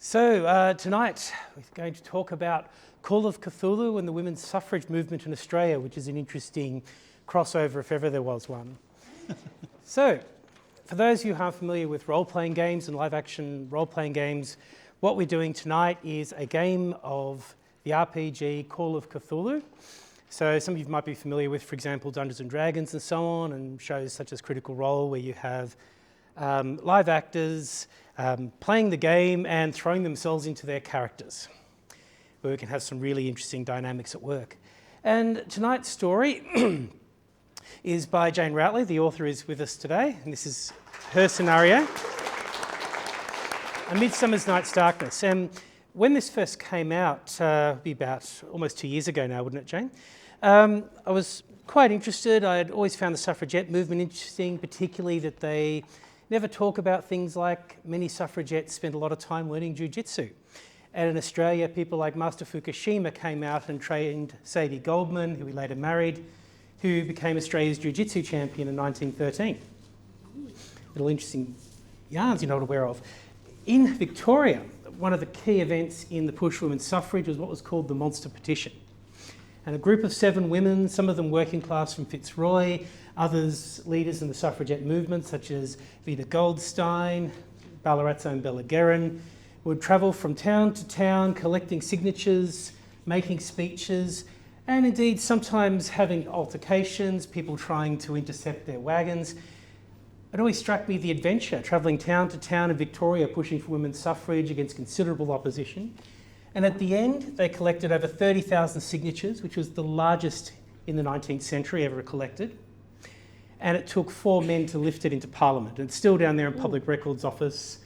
Tonight we're going to talk about Call of Cthulhu and the women's suffrage movement in Australia, which is an interesting crossover if ever there was one. So, for those of you who aren't familiar with role-playing games and live-action role-playing games, what we're doing tonight is a game of the RPG Call of Cthulhu. So some of you might be familiar with, for example, Dungeons and Dragons and so on, and shows such as Critical Role, where you have live actors playing the game and throwing themselves into their characters, where we can have some really interesting dynamics at work. And tonight's story is by Jane Routley. The author is with us today, and this is her scenario, A Midsummer's Night's Darkness. And when this first came out, it'd be about almost 2 years ago now, wouldn't it, Jane? I was quite interested. I had always found the suffragette movement interesting, particularly that they never talk about things like many suffragettes spent a lot of time learning jiu-jitsu. And in Australia, people like Master Fukushima came out and trained Sadie Goldman, who he later married, who became Australia's jiu-jitsu champion in 1913. Little interesting yarns you're not aware of. In Victoria, one of the key events in the push for women's suffrage was what was called the Monster Petition. And a group of 7 women, some of them working class from Fitzroy, others leaders in the suffragette movement, such as Vida Goldstein, Ballarat's own Bella Guerin, would travel from town to town collecting signatures, making speeches, and indeed sometimes having altercations, people trying to intercept their wagons. It always struck me the adventure, travelling town to town in Victoria, pushing for women's suffrage against considerable opposition. And at the end, they collected over 30,000 signatures, which was the largest in the 19th century ever collected. And it took 4 men to lift it into Parliament. And it's still down there in Public Records Office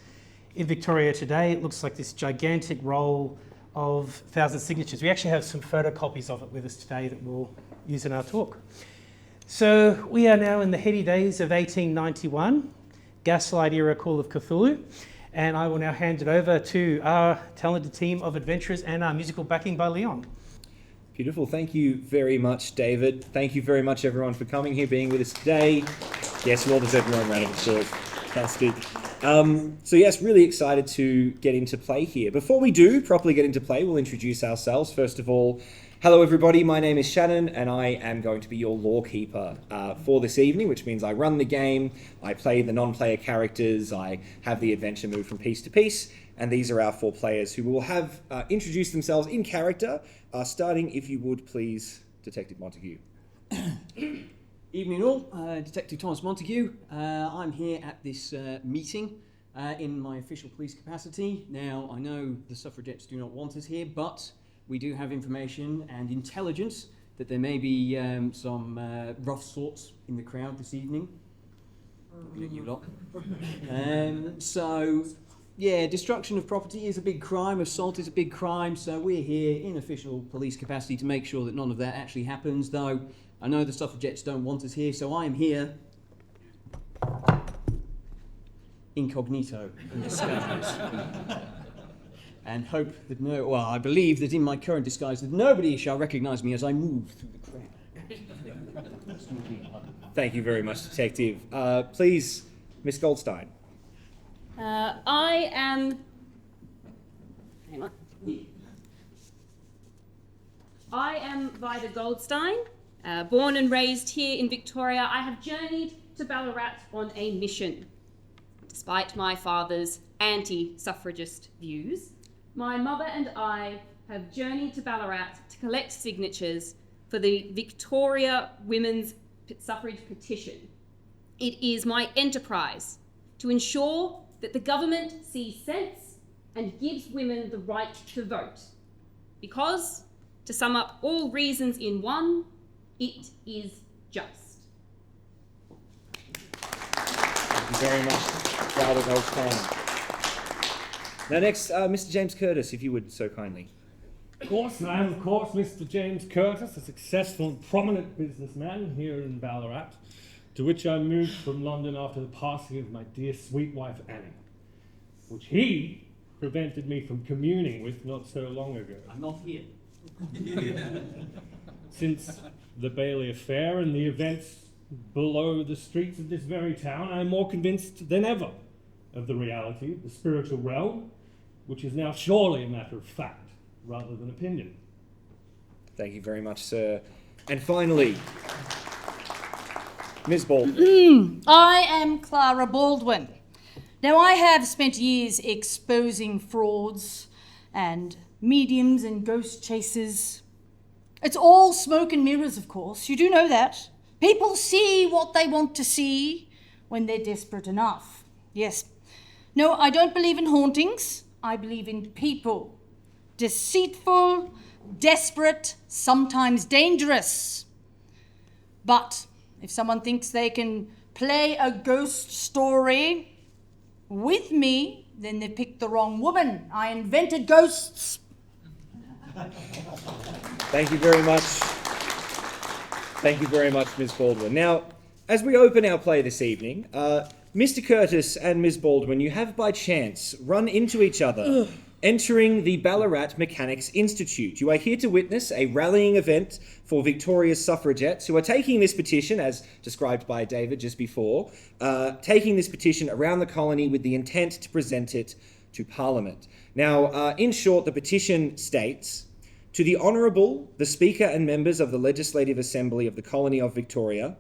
in Victoria today. It looks like this gigantic roll of 1,000 signatures. We actually have some photocopies of it with us today that we'll use in our talk. So we are now in the heady days of 1891, Gaslight era Call of Cthulhu. And I will now hand it over to our talented team of adventurers and our musical backing by Leon. Beautiful. Thank you very much, David. Thank you very much, everyone, for coming here, being with us today. Yes, you all deserve your own round of applause. Fantastic. So yes, really excited to get into play here. Before we do properly get into play, we'll introduce ourselves. First of all, hello everybody, my name is Shannon and I am going to be your lore keeper for this evening, which means I run the game, I play the non-player characters, I have the adventure move from piece to piece, and these are our 4 players who will have introduced themselves in character, starting, if you would please, Detective Montague. Evening all, Detective Thomas Montague. I'm here at this meeting in my official police capacity. Now, I know the suffragettes do not want us here, but we do have information and intelligence that there may be some rough sorts in the crowd this evening. Looking at you lot. So, yeah, destruction of property is a big crime, assault is a big crime, so we're here in official police capacity to make sure that none of that actually happens, though I know the suffragettes don't want us here, so I am here incognito in disguise. And hope that I believe that in my current disguise that nobody shall recognise me as I move through the crowd. Thank you very much, Detective. Please, Miss Goldstein. I am... Hang on. I am Vida Goldstein, born and raised here in Victoria. I have journeyed to Ballarat on a mission. Despite my father's anti-suffragist views, my mother and I have journeyed to Ballarat to collect signatures for the Victoria Women's Suffrage Petition. It is my enterprise to ensure that the government sees sense and gives women the right to vote. Because, to sum up all reasons in one, it is just. Thank you very much, Father Goldstein. Now next, Mr. James Curtis, if you would so kindly. Of course, I am, of course, Mr. James Curtis, a successful and prominent businessman here in Ballarat, to which I moved from London after the passing of my dear sweet wife Annie, which he prevented me from communing with not so long ago. I'm not here. Since the Bailey affair and the events below the streets of this very town, I am more convinced than ever of the reality of the spiritual realm which is now surely a matter of fact rather than opinion. Thank you very much, sir. And finally, Ms. Baldwin. I am Clara Baldwin. Now, I have spent years exposing frauds and mediums and ghost chasers. It's all smoke and mirrors, of course. You do know that. People see what they want to see when they're desperate enough. Yes. No, I don't believe in hauntings. I believe in people. Deceitful, desperate, sometimes dangerous. But if someone thinks they can play a ghost story with me, then they picked the wrong woman. I invented ghosts. Thank you very much. Thank you very much, Ms. Baldwin. Now, as we open our play this evening, Mr. Curtis and Ms. Baldwin, you have by chance run into each other entering the Ballarat Mechanics Institute. You are here to witness a rallying event for Victoria's suffragettes who are taking this petition, as described by David just before, taking this petition around the colony with the intent to present it to Parliament. Now, in short, the petition states, "To the Honourable, the Speaker and members of the Legislative Assembly of the Colony of Victoria,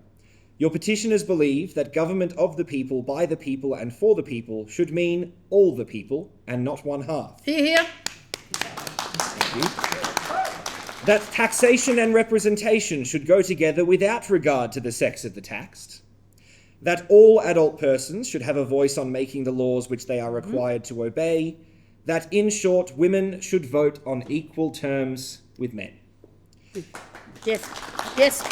your petitioners believe that government of the people, by the people and for the people should mean all the people and not one half. Hear, hear. Thank you. That taxation and representation should go together without regard to the sex of the taxed. That all adult persons should have a voice on making the laws which they are required to obey. That, in short, women should vote on equal terms with men." Yes, yes.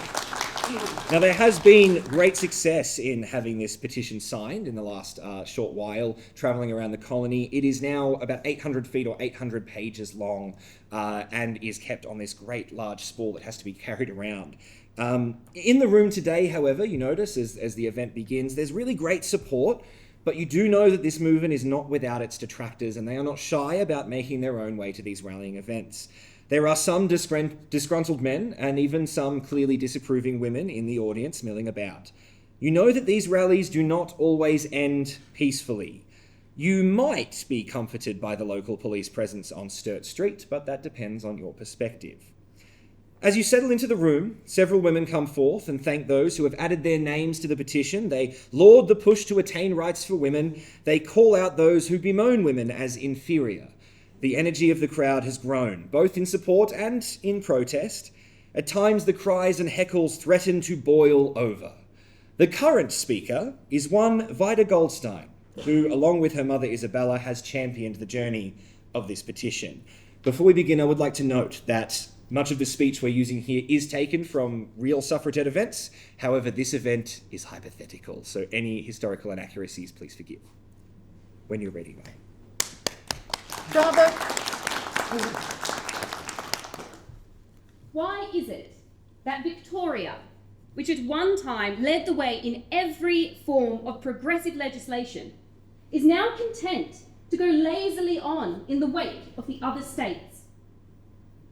Now, there has been great success in having this petition signed in the last short while, travelling around the colony. It is now about 800 feet or 800 pages long and is kept on this great large spool that has to be carried around. In the room today, however, you notice as the event begins, there's really great support, but you do know that this movement is not without its detractors, and they are not shy about making their own way to these rallying events. There are some disgruntled men and even some clearly disapproving women in the audience milling about. You know that these rallies do not always end peacefully. You might be comforted by the local police presence on Sturt Street, but that depends on your perspective. As you settle into the room, several women come forth and thank those who have added their names to the petition. They laud the push to attain rights for women. They call out those who bemoan women as inferior. The energy of the crowd has grown, both in support and in protest. At times, the cries and heckles threaten to boil over. The current speaker is one Vida Goldstein, who, along with her mother Isabella, has championed the journey of this petition. Before we begin, I would like to note that much of the speech we're using here is taken from real suffragette events. However, this event is hypothetical, so any historical inaccuracies, please forgive. When you're ready, Ray. Bravo. Why is it that Victoria, which at one time led the way in every form of progressive legislation, is now content to go lazily on in the wake of the other states?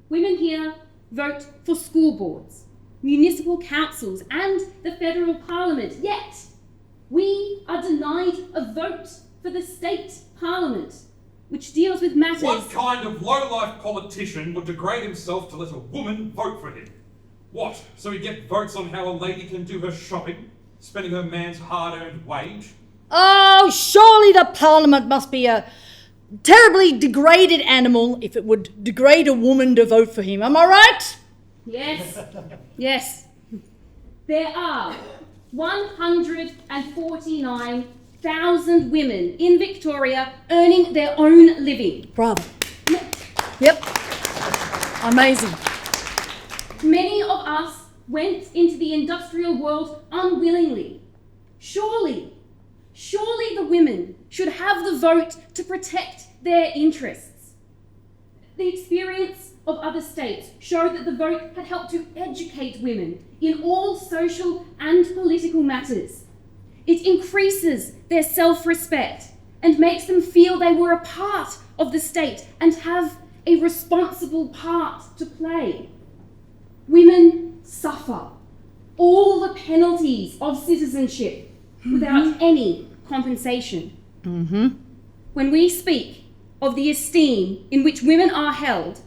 Women here vote for school boards, municipal councils, and the federal parliament, yet we are denied a vote for the state parliament, which deals with matters... What kind of low-life politician would degrade himself to let a woman vote for him? What, so he'd get votes on how a lady can do her shopping, spending her man's hard-earned wage? Oh, surely the Parliament must be a terribly degraded animal if it would degrade a woman to vote for him. Am I right? Yes, yes. There are 149,000 women in Victoria earning their own living. Bravo. Yep. Amazing. Many of us went into the industrial world unwillingly. Surely the women should have the vote to protect their interests. The experience of other states showed that the vote had helped to educate women in all social and political matters. It increases their self-respect and makes them feel they were a part of the state and have a responsible part to play. Women suffer all the penalties of citizenship without any compensation. When we speak of the esteem in which women are held,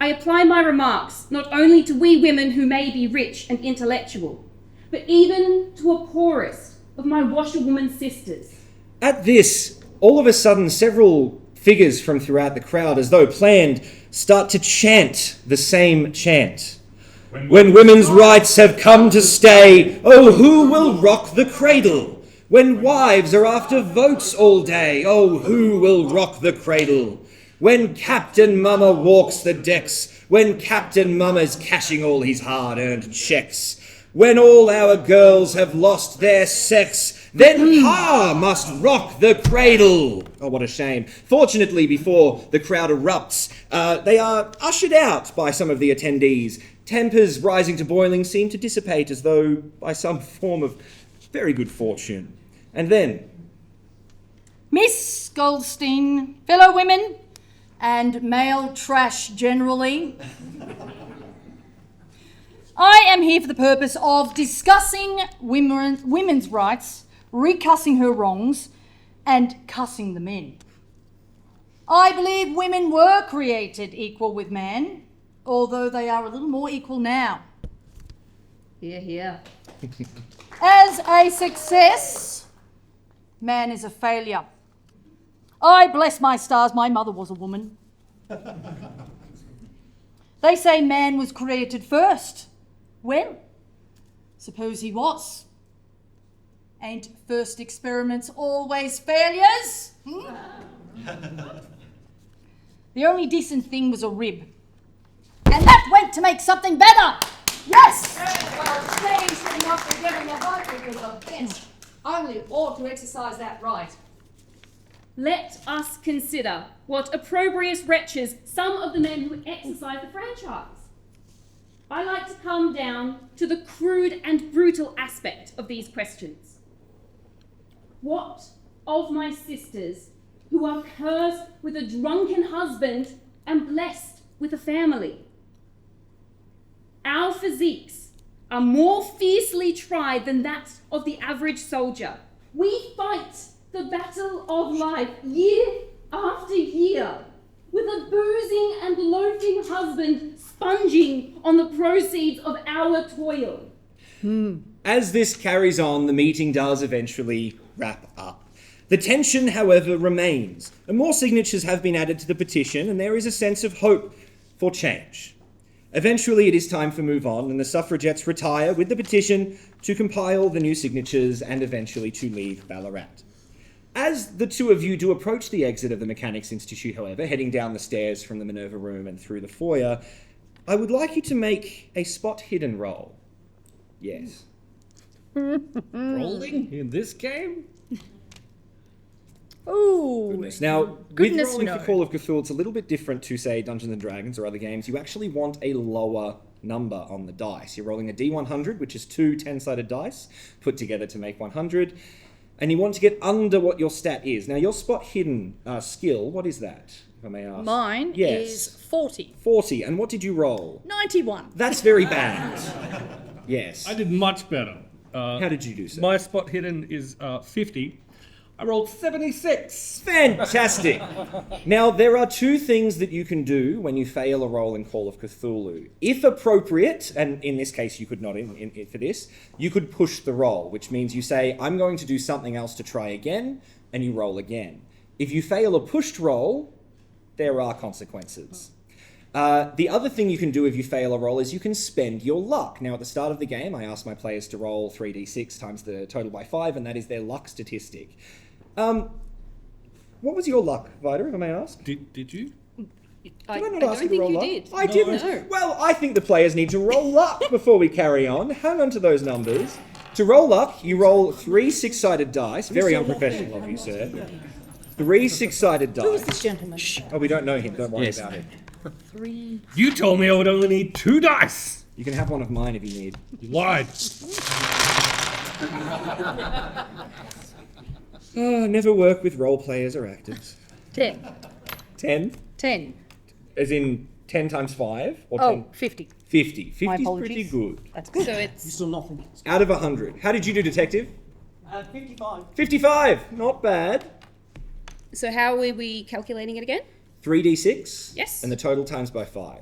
I apply my remarks not only to we women who may be rich and intellectual, but even to a poorest of my washerwoman sisters. At this, all of a sudden, several figures from throughout the crowd, as though planned, start to chant the same chant. When women's rights have come to stay, oh, who will rock the cradle? When wives are after votes all day, oh, who will rock the cradle? When Captain Mama walks the decks, when Captain Mama's cashing all his hard-earned checks, when all our girls have lost their sex, then Pa must rock the cradle. Oh, what a shame. Fortunately, before the crowd erupts, they are ushered out by some of the attendees. Tempers rising to boiling seem to dissipate as though by some form of very good fortune. And then, Miss Goldstein, fellow women, and male trash generally, I am here for the purpose of discussing women's rights, recussing her wrongs, and cussing the men. I believe women were created equal with man, although they are a little more equal now. Hear, hear. As a success, man is a failure. I bless my stars, my mother was a woman. They say man was created first. Well, suppose he was. Ain't first experiments always failures? The only decent thing was a rib. And that went to make something better! Yes! Well, staying sitting up and giving a vote because of this. Only ought to exercise that right. Let us consider what opprobrious wretches some of the men who exercise the franchise. I like to come down to the crude and brutal aspect of these questions. What of my sisters who are cursed with a drunken husband and blessed with a family? Our physiques are more fiercely tried than that of the average soldier. We fight the battle of life year after year, with a boozing and loafing husband sponging on the proceeds of our toil. as this carries on, the meeting does eventually wrap up. The tension, however, remains, and more signatures have been added to the petition, and there is a sense of hope for change. Eventually, it is time for move on, and the suffragettes retire with the petition to compile the new signatures and eventually to leave Ballarat. As the two of you do approach the exit of the Mechanics Institute, however, heading down the stairs from the Minerva room and through the foyer, I would like you to make a spot hidden roll. Yes. Rolling in this game? Ooh. Now, Goodness with rolling no. for Call of Cthulhu, it's a little bit different to, say, Dungeons & Dragons or other games. You actually want a lower number on the dice. You're rolling a D100, which is two 10-sided dice put together to make 100. And you want to get under what your stat is. Now, your spot hidden skill, what is that, if I may ask? Mine Yes. is 40. 40. And what did you roll? 91. That's very bad. Yes. I did much better. How did you do so? My spot hidden is 50. I rolled 76. Fantastic. Now, there are two things that you can do when you fail a roll in Call of Cthulhu. If appropriate, and in this case you could not for this, you could push the roll, which means you say, I'm going to do something else to try again, and you roll again. If you fail a pushed roll, there are consequences. The other thing you can do if you fail a roll is you can spend your luck. Now, at the start of the game, I ask my players to roll 3d6 times the total by 5, and that is their luck statistic. What was your luck, Vida, if I may ask? Did you? I Did I not don't ask you to think roll you luck? did. I didn't. No. Well, I think the players need to roll luck before we carry on. Hang on to those numbers. To roll luck, you roll 3 6-sided dice. Very unprofessional of you, sir. 3 6-sided dice. Who is this gentleman? Oh, we don't know him. Don't worry about it. 3. You told me I would only need 2 dice. You can have one of mine if you need. You lied. Oh, never work with role players or actors. 10. 10? 10. As in 10 times 5? Or Oh, 10? 50. 50. 50 My is apologies. pretty good. That's good. So it's Still nothing. Out of 100. How did you do, Detective? 55. 55. Not bad. So how are we calculating it again? 3d6. Yes. And the total times by 5.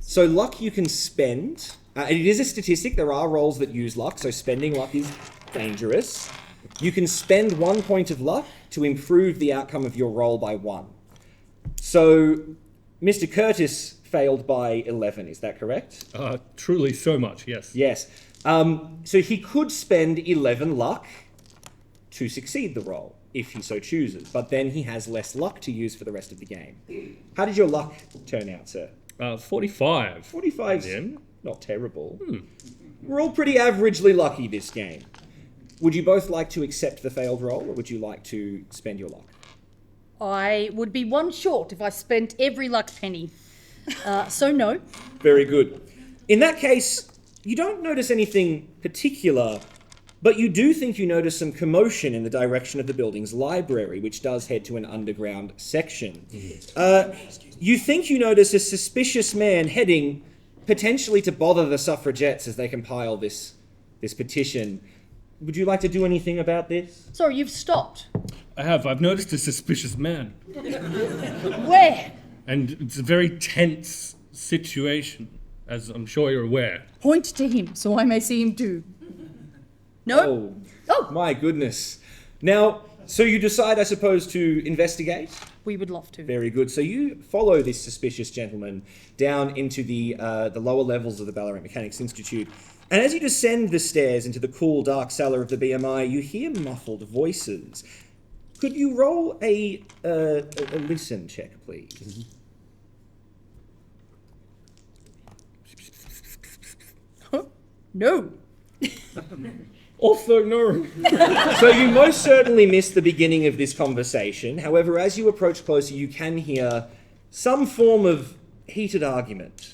So luck you can spend. It is a statistic. There are rolls that use luck, so spending luck is dangerous. You can spend 1 point of luck to improve the outcome of your roll by 1. So Mr. Curtis failed by 11, is that correct? Truly so much, yes. Yes. So he could spend 11 luck to succeed the roll, if he so chooses, but then he has less luck to use for the rest of the game. How did your luck turn out, sir? 45. 45's Then. not terrible. We're all pretty averagely lucky this game. Would you both like to accept the failed roll, or would you like to spend your luck? I would be one short if I spent every luck penny. So no. Very good. In that case, you don't notice anything particular, but you do think you notice some commotion in the direction of the building's library, which does head to an underground section. You think you notice a suspicious man heading potentially to bother the suffragettes as they compile this petition. Would you like to do anything about this? Sorry, you've stopped. I have. I've noticed a suspicious man. Where? And it's a very tense situation, as I'm sure you're aware. Point to him so I may see him too. No? Oh, my goodness. Now, so you decide, I suppose, to investigate? We would love to. Very good. So you follow this suspicious gentleman down into the lower levels of the Ballarat Mechanics Institute. And as you descend the stairs into the cool, dark cellar of the BMI, you hear muffled voices. Could you roll a listen check, please? No. Also, no. So you most certainly missed the beginning of this conversation. However, as you approach closer, you can hear some form of heated argument.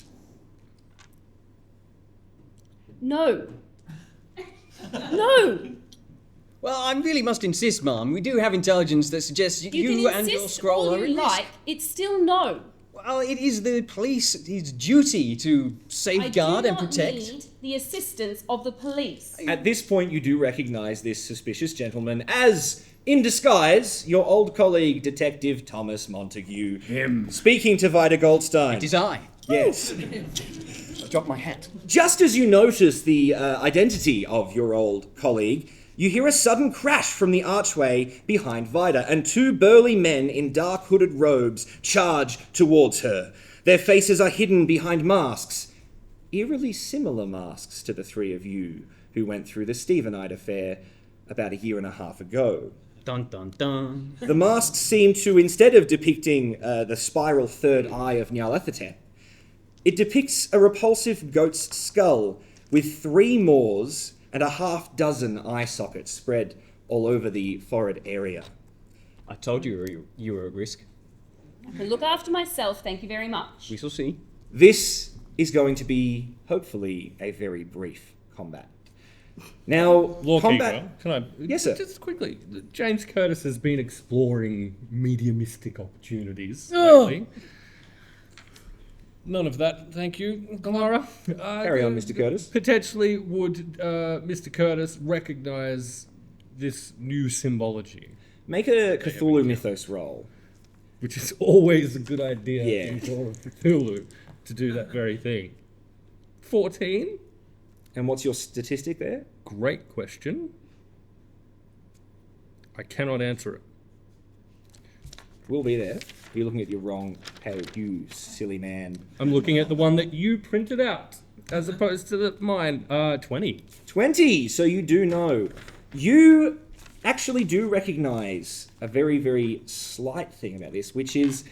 No. No. Well, I really must insist, Mum. We do have intelligence that suggests you can and your insist scroll all are you in risk. like. It's still no. Well, it is the police's duty to safeguard and protect. I do not need the assistance of the police. At this point, you do recognize this suspicious gentleman as, in disguise, your old colleague, Detective Thomas Montague. Him. Speaking to Vida Goldstein. It is I. Yes. I dropped my hat. Just as you notice the identity of your old colleague, you hear a sudden crash from the archway behind Vida, and 2 burly men in dark hooded robes charge towards her. Their faces are hidden behind masks, eerily similar masks to the 3 of you who went through the Stephenite affair about 1.5 years ago. Dun dun dun. The masks seem to, instead of depicting the spiral third eye of Nyarlathotep, it depicts a repulsive goat's skull with 3 maws and 6 eye sockets spread all over the forehead area. I told you you were at risk. I can look after myself, thank you very much. We shall see. This is going to be, hopefully, a very brief combat. Now, Lawkeeper, can I... Yes, sir. Just quickly, James Curtis has been exploring mediumistic opportunities Ugh. lately. None of that, thank you, Clara. Carry on, Mr. Curtis. Potentially, would Mr. Curtis recognise this new symbology? Make a Cthulhu Mythos roll. Which is always a good idea Yeah. in Call of Cthulhu to do that very thing. 14? And what's your statistic there? Great question. I cannot answer it. We'll be there. You're looking at your wrong page, you silly man. I'm looking at the one that you printed out, as opposed to mine. 20. 20! So you do know. You actually do recognise a very, very slight thing about this, which is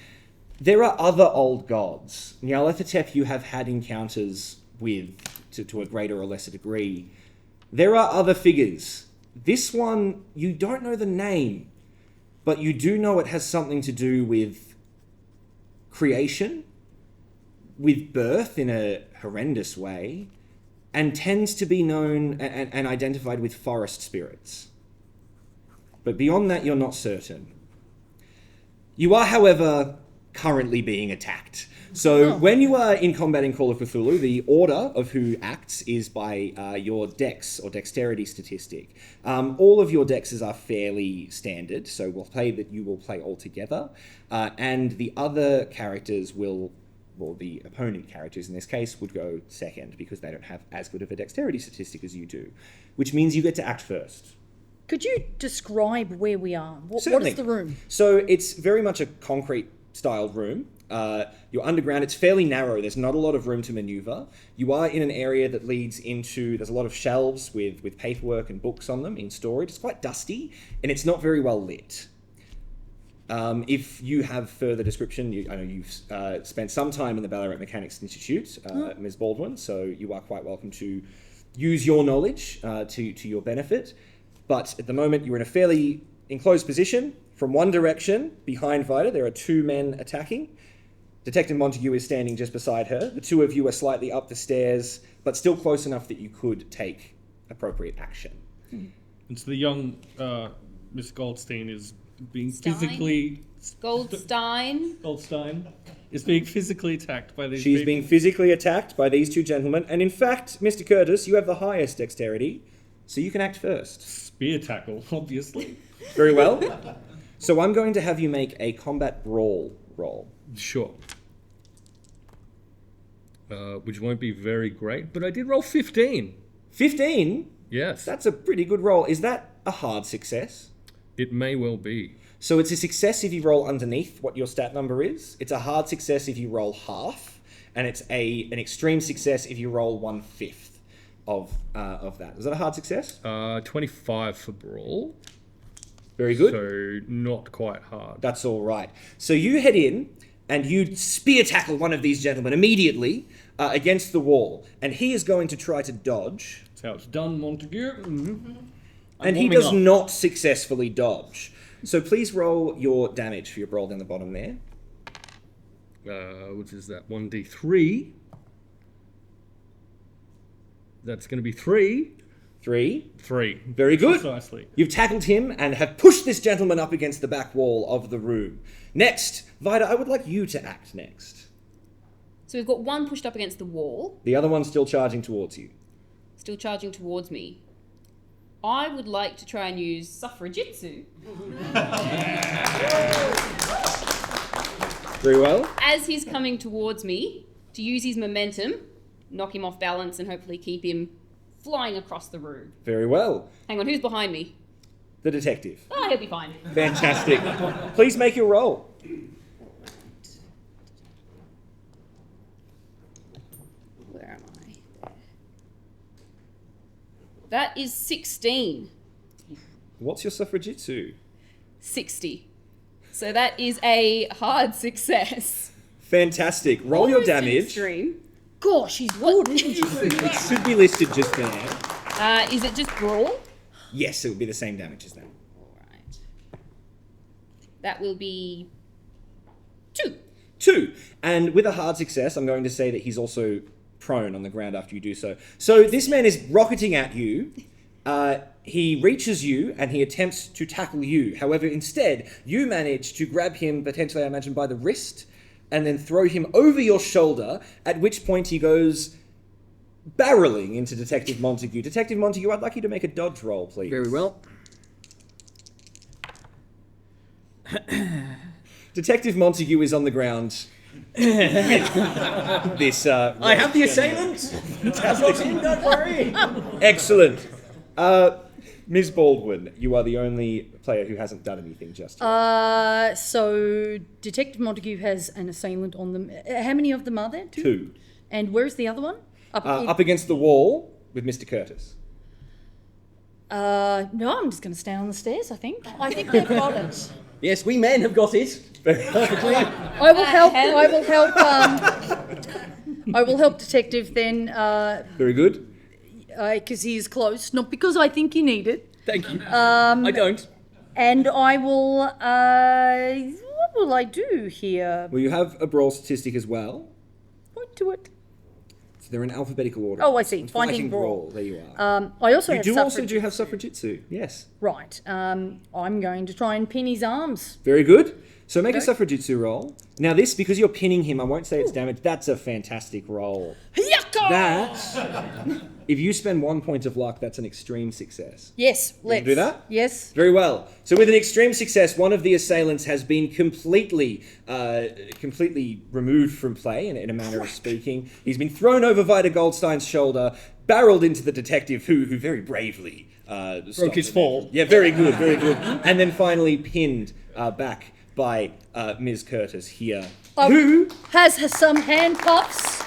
there are other old gods. Nyarlathotep you have had encounters with to a greater or lesser degree. There are other figures. This one, you don't know the name, but you do know it has something to do with creation, with birth in a horrendous way, and tends to be known and identified with forest spirits. But beyond that, you're not certain. You are, however, currently being attacked So when you are in combat in Call of Cthulhu, the order of who acts is by your dex or dexterity statistic. All of your dexes are fairly standard, so you will play all together, and the other characters the opponent characters in this case would go second because they don't have as good of a dexterity statistic as you do, which means you get to act first. Could you describe where we are? What Certainly. is the room? So it's very much a concrete-styled room. You're underground. It's fairly narrow. There's not a lot of room to maneuver. You are in an area that leads into... There's a lot of shelves with paperwork and books on them in storage. It's quite dusty, and it's not very well lit. If you have further description, I know you've spent some time in the Ballarat Mechanics Institute, Ms. Baldwin, so you are quite welcome to use your knowledge to your benefit. But at the moment, you're in a fairly enclosed position. From one direction, behind Vida, there are two men attacking. Detective Montague is standing just beside her. The two of you are slightly up the stairs, but still close enough that you could take appropriate action. And so the young Miss Goldstein is being Stein? physically... Goldstein. Is being physically attacked by these She's people. being physically attacked by these two gentlemen. And in fact, Mr. Curtis, you have the highest dexterity, so you can act first. Spear tackle, obviously. Very well. So I'm going to have you make a combat brawl roll. Sure. Which won't be very great, but I did roll 15. 15? Yes. That's a pretty good roll. Is that a hard success? It may well be. So it's a success if you roll underneath what your stat number is. It's a hard success if you roll half. And it's an extreme success if you roll 1/5 of that. Is that a hard success? 25 for brawl. Very good. So not quite hard. That's all right. So you head in and you spear tackle one of these gentlemen immediately against the wall. And he is going to try to dodge. That's how it's done, Montague. Mm-hmm. And he does not successfully dodge. So please roll your damage for your brawl down the bottom there. Which is that 1d3. That's going to be 3. 3. 3. Very good. Precisely. You've tackled him and have pushed this gentleman up against the back wall of the room. Next, Vida, I would like you to act next. So we've got one pushed up against the wall, The other one's still charging towards you. still charging towards me. I would like to try and use suffragitsu. Very well. As he's coming towards me, to use his momentum, knock him off balance and hopefully keep him flying across the room. Very well. Hang on, who's behind me? The detective. Ah, he'll be fine. Fantastic. Please make your roll. Where am I? That is 16. What's your suffragitsu? 60. So that is a hard success. Fantastic. Roll your Almost an damage. extreme. Gosh, he's good, isn't he? It should be listed just there. Is it just brawl? Yes, it would be the same damage as that. Alright. That will be 2. 2. And with a hard success, I'm going to say that he's also prone on the ground after you do so. So this man is rocketing at you. He reaches you and he attempts to tackle you. However, instead, you manage to grab him, potentially, I imagine, by the wrist, and then throw him over your shoulder, at which point he goes barreling into Detective Montague. Detective Montague, I'd like you to make a dodge roll, please. Very well. Detective Montague is on the ground. This. I have the assailant. I've got him, don't worry. Excellent. Ms. Baldwin, you are the only player who hasn't done anything just yet. So Detective Montague has an assailant on them. How many of them are there? 2. And where's the other one? Up against the wall with Mr. Curtis. No, I'm just going to stay on the stairs, I think. I think they've got it. Yes, we men have got it. Perfectly. I will help. I will help. I will help Detective then, Very good. because he is close, not because I think you need it. Thank you. I don't. And I will. What will I do here? Well, you have a brawl statistic as well. What do it? It's They're in alphabetical order. Oh, I see. Fighting Brawl. There you are. I also You have do also suffrage. do have suffragitsu, yes. Right. I'm going to try and pin his arms. Very good. So make a suffragitsu roll. Now this, because you're pinning him, I won't say it's damage. That's a fantastic roll. Yucca! That, if you spend 1 point of luck, that's an extreme success. Yes, let's. do that? Yes. Very well. So with an extreme success, one of the assailants has been completely removed from play, in a manner of speaking. He's been thrown over Vida Goldstein's shoulder, barreled into the detective, who very bravely Broke his fall. Yeah, very good, very good. And then finally pinned back by Ms. Curtis here. Who has some handcuffs.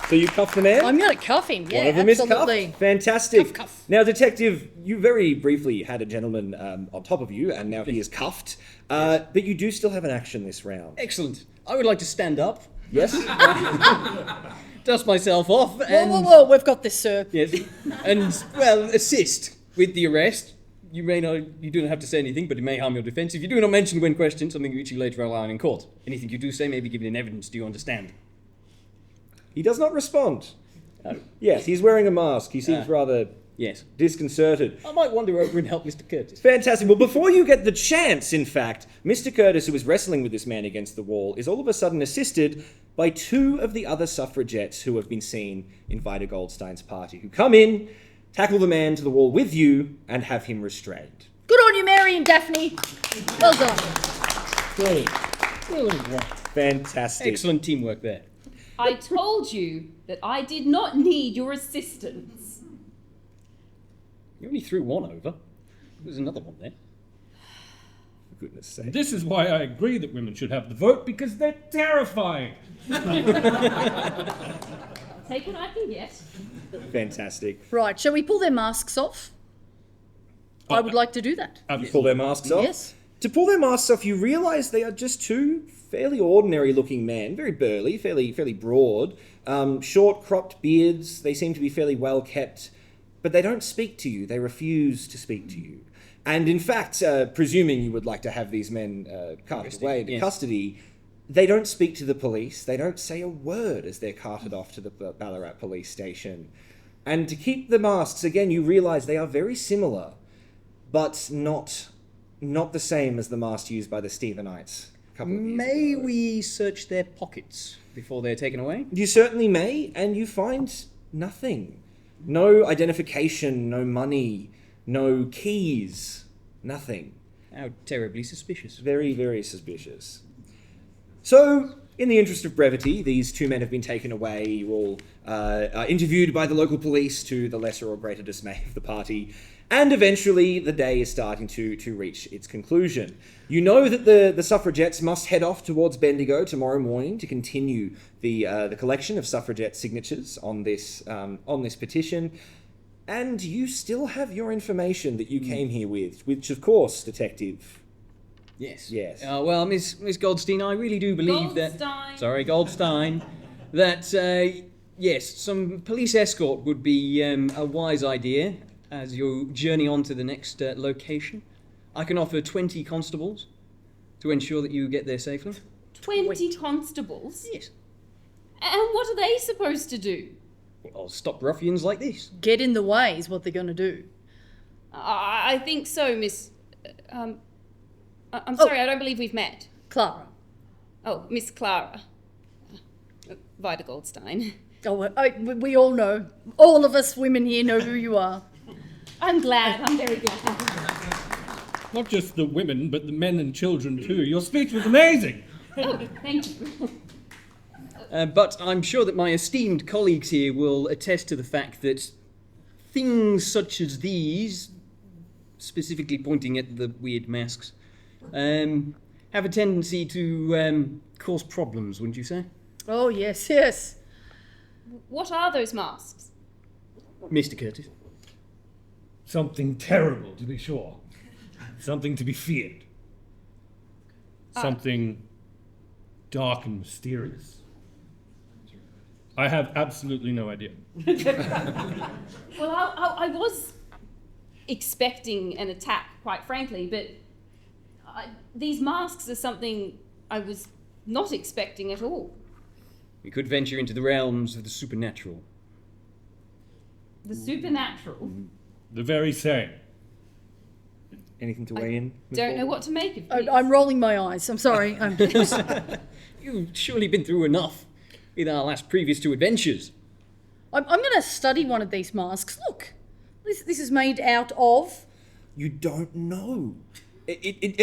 So you cuff the man? I'm going to cuff him, yeah, One of them absolutely. is cuffed. Fantastic. Cuff. Now, Detective, you very briefly had a gentleman on top of you, and now he is cuffed. But you do still have an action this round. Excellent. I would like to stand up, Yes? dust myself off, Whoa, and... whoa, whoa, we've got this, sir. Yes. And, well, assist with the arrest. You don't have to say anything, but it may harm your defence. If you do not mention when questioned, something which you later rely on in court. Anything you do say may be given in evidence. Do you understand? He does not respond. Yes, he's wearing a mask. He seems rather Yes. disconcerted. I might wander over and help Mr. Curtis. Fantastic. Well, before you get the chance, in fact, Mr. Curtis, who is wrestling with this man against the wall, is all of a sudden assisted by two of the other suffragettes who have been seen in Vida Goldstein's party, who come in, tackle the man to the wall with you, and have him restrained. Good on you, Mary and Daphne. Well done. Fantastic. Excellent teamwork there. I told you that I did not need your assistance. You only threw one over. There's another one there. For goodness sake. This is why I agree that women should have the vote, because they're terrifying. Take what I can get. Fantastic. Right, shall we pull their masks off? I would like to do that. You pull their masks off? Yes. To pull their masks off, you realise they are just two fairly ordinary-looking men, very burly, fairly broad, short cropped beards. They seem to be fairly well kept, but they don't speak to you. They refuse to speak to you. And in fact, presuming you would like to have these men carted away into custody, they don't speak to the police. They don't say a word as they're carted off to the Ballarat police station. And to keep the masks, again, you realise they are very similar, but not the same as the masks used by the Stephenites a couple of years May ago. we search their pockets before they're taken away? You certainly may, and you find nothing. No identification, no money, no keys, nothing. How terribly suspicious. Very, very suspicious. So, in the interest of brevity, these two men have been taken away. You all are interviewed by the local police to the lesser or greater dismay of the party. And eventually, the day is starting to reach its conclusion. You know that the suffragettes must head off towards Bendigo tomorrow morning to continue the collection of suffragette signatures on this petition. And you still have your information that you came here with, which, of course, Detective... Yes. Yes. Well, Miss Goldstein, I really do believe Goldstein. Goldstein, that, yes, some police escort would be a wise idea as you journey on to the next location. I can offer 20 constables to ensure that you get there safely. 20 constables? Yes. And what are they supposed to do? I'll stop ruffians like this. Get in the way is what they're going to do. I think so, Miss... I'm sorry, I don't believe we've met. Clara. Oh, Miss Clara. Vida Goldstein. Oh, we all know. All of us women here know who you are. I'm glad. I'm very glad. Not just the women, but the men and children too. Your speech was amazing. Oh, thank you. But I'm sure that my esteemed colleagues here will attest to the fact that things such as these, specifically pointing at the weird masks, have a tendency to cause problems, wouldn't you say? Oh, yes, yes. What are those masks? Mr. Curtis. Something terrible, to be sure. Something to be feared. Something dark and mysterious. I have absolutely no idea. Well, I was expecting an attack, quite frankly, but these masks are something I was not expecting at all. We could venture into the realms of the supernatural. The supernatural. The very same. Anything to weigh in? Ms. Don't know Baldwin? what to make of this. I'm rolling my eyes. I'm sorry. You've surely been through enough in our last previous 2 adventures. I'm going to study one of these masks. Look, this is made out of... You don't know.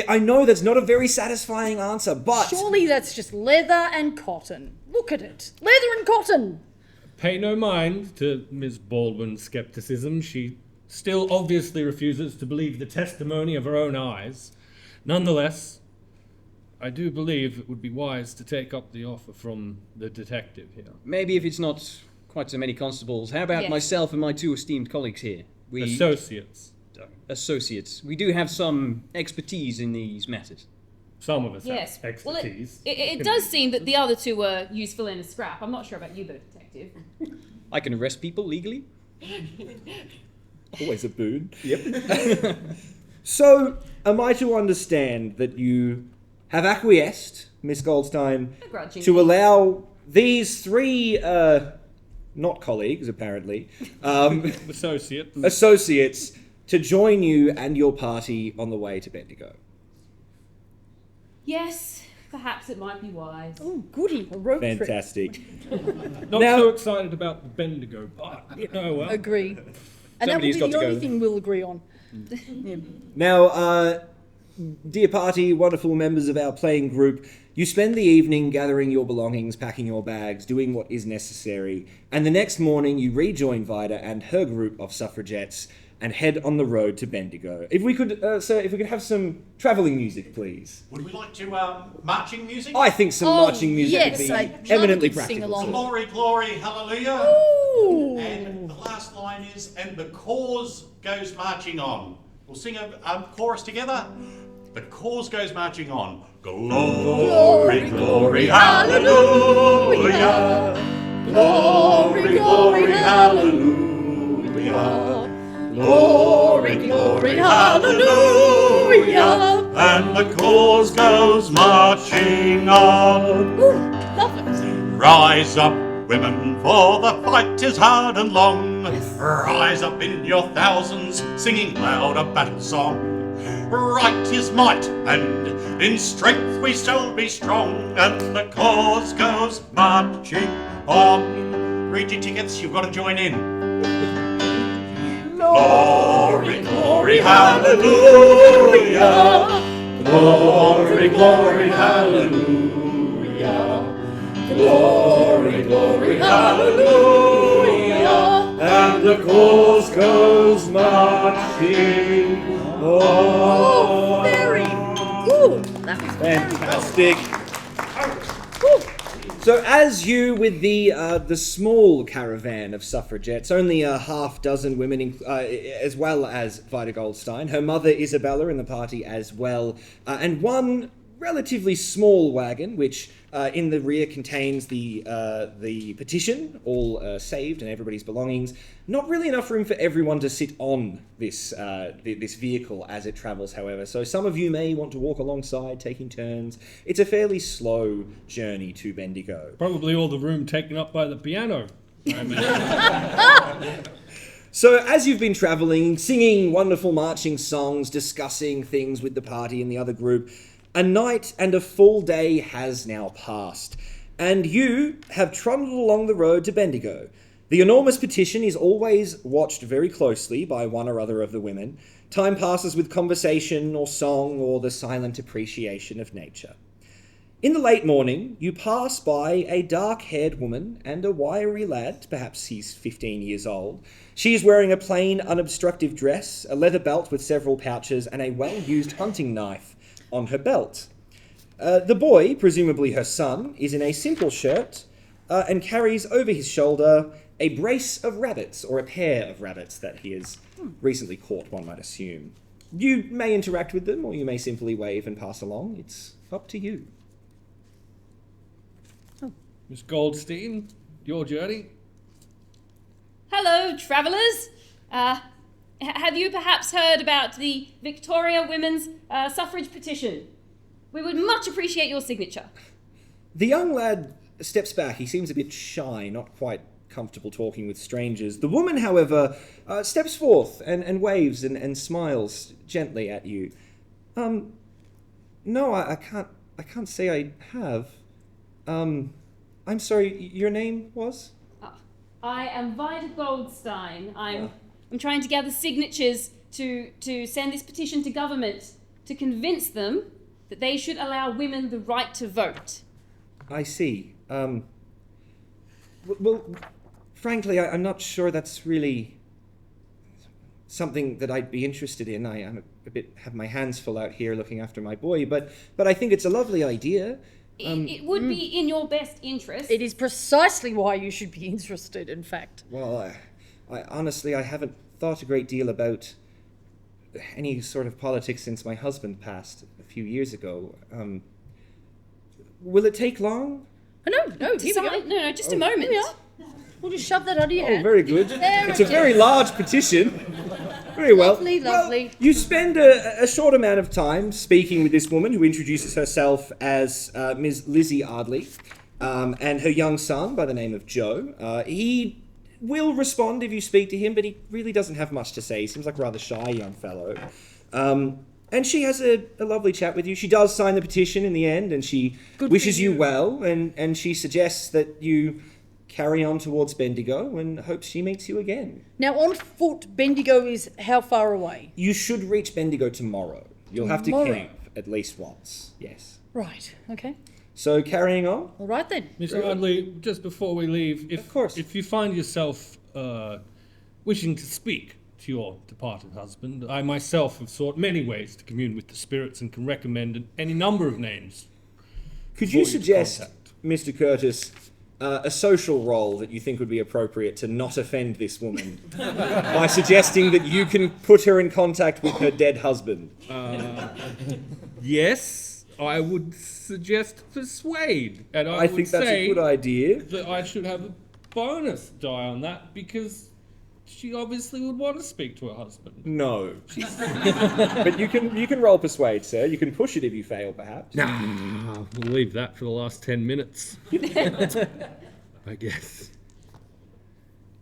I know that's not a very satisfying answer, but... Surely that's just leather and cotton. Look at it. Leather and cotton. Pay no mind to Ms. Baldwin's skepticism. She still obviously refuses to believe the testimony of her own eyes. Nonetheless, I do believe it would be wise to take up the offer from the detective here. Maybe if it's not quite so many constables, how about Yes. myself and my 2 esteemed colleagues here? Associates. We do have some expertise in these matters. Some of us Yes. have expertise. Well, it does seem that the other 2 were useful in a scrap. I'm not sure about you, though, detective. I can arrest people legally. Always a boon. Yep. So, am I to understand that you have acquiesced, Miss Goldstein, Begrudgingly. to allow these 3, not colleagues apparently, associates to join you and your party on the way to Bendigo? Yes, perhaps it might be wise. Oh, goody. A road trip. Fantastic. Not Now- so excited about the Bendigo part. Oh well. Agree. And that will be Somebody's got the to go. only thing we'll agree on. Yeah. Now, dear party, wonderful members of our playing group, you spend the evening gathering your belongings, packing your bags, doing what is necessary, and the next morning you rejoin Vida and her group of suffragettes and head on the road to Bendigo. If we could, sir, if we could have some travelling music, please. Would we like to marching music? I think some Oh, marching music yes, would be I'd love eminently to sing practical. along. Glory, glory, hallelujah. Ooh. And the last line is, and the cause goes marching on. We'll sing a chorus together. The cause goes marching on. Glory, glory, hallelujah. Glory, glory, hallelujah. Glory, glory, hallelujah. And the cause goes marching on. Ooh, love it. Rise up, women, for the fight is hard and long. Rise up in your thousands, singing loud a battle song. Right is might, and in strength we shall be strong. And the cause goes marching on. Read your tickets, you've got to join in. Glory, glory, hallelujah. Glory, glory, hallelujah. Glory, glory, hallelujah. And the cause goes marching Oh, on. very good. That was Fantastic. So as you, with the small caravan of suffragettes, only a half dozen women, as well as Vida Goldstein, her mother Isabella in the party as well, and one relatively small wagon, which in the rear contains the petition, all saved and everybody's belongings. Not really enough room for everyone to sit on this this vehicle as it travels, however. So some of you may want to walk alongside, taking turns. It's a fairly slow journey to Bendigo. Probably all the room taken up by the piano. So as you've been travelling, singing wonderful marching songs, discussing things with the party and the other group, a night and a full day has now passed, and you have trundled along the road to Bendigo. The enormous petition is always watched very closely by one or other of the women. Time passes with conversation or song or the silent appreciation of nature. In the late morning, you pass by a dark-haired woman and a wiry lad, perhaps he's 15 years old. She is wearing a plain, unobstructive dress, a leather belt with several pouches, and a well-used hunting knife on her belt. The boy, presumably her son, is in a simple shirt and carries over his shoulder a brace of rabbits, or a pair of rabbits that he has recently caught, one might assume. You may interact with them, or you may simply wave and pass along. It's up to you. Miss Goldstein, your journey? Hello, travellers. Have you perhaps heard about the Victoria Women's Suffrage Petition? We would much appreciate your signature. The young lad steps back. He seems a bit shy, not quite comfortable talking with strangers. The woman, however, steps forth and waves and smiles gently at you. No, I can't say I have. I'm sorry, your name was? I am Vida Goldstein. I'm trying to gather signatures to send this petition to government to convince them that they should allow women the right to vote. I see. Well, frankly, I'm not sure that's really something that I'd be interested in. I'm a bit have my hands full out here looking after my boy, but I think it's a lovely idea. It would be in your best interest. It is precisely why you should be interested, in fact. Well, I honestly, I haven't thought a great deal about any sort of politics since my husband passed a few years ago. Will it take long? No, No, just a moment. Yeah. We'll just shove that out of your hand. Oh, very good. There It's it a very is. large petition. Very well. Lovely. Well, you spend a short amount of time speaking with this woman who introduces herself as Ms. Lizzie Ardley and her young son by the name of Joe. He will respond if you speak to him, but he really doesn't have much to say. He seems like a rather shy young fellow. And she has a lovely chat with you. She does sign the petition in the end, and she wishes you well, and she suggests that you carry on towards Bendigo and hopes she meets you again. Now, on foot, Bendigo is how far away? You should reach Bendigo tomorrow. You'll have to Tomorrow? camp at least once, yes. Right, okay. So, carrying on? All right then. Miss Ardley, just before we leave, Of course. if you find yourself wishing to speak to your departed husband, I myself have sought many ways to commune with the spirits and can recommend any number of names. Could for you to suggest, contact. Mr. Curtis, a social role that you think would be appropriate to not offend this woman by suggesting that you can put her in contact with her dead husband? Yes, I would suggest persuade, and I would think that's say a good idea. that I should have a bonus die on that because she obviously would want to speak to her husband. No. But you can roll persuade, sir. You can push it if you fail, perhaps. Nah, we'll leave that for the last 10 minutes. I guess.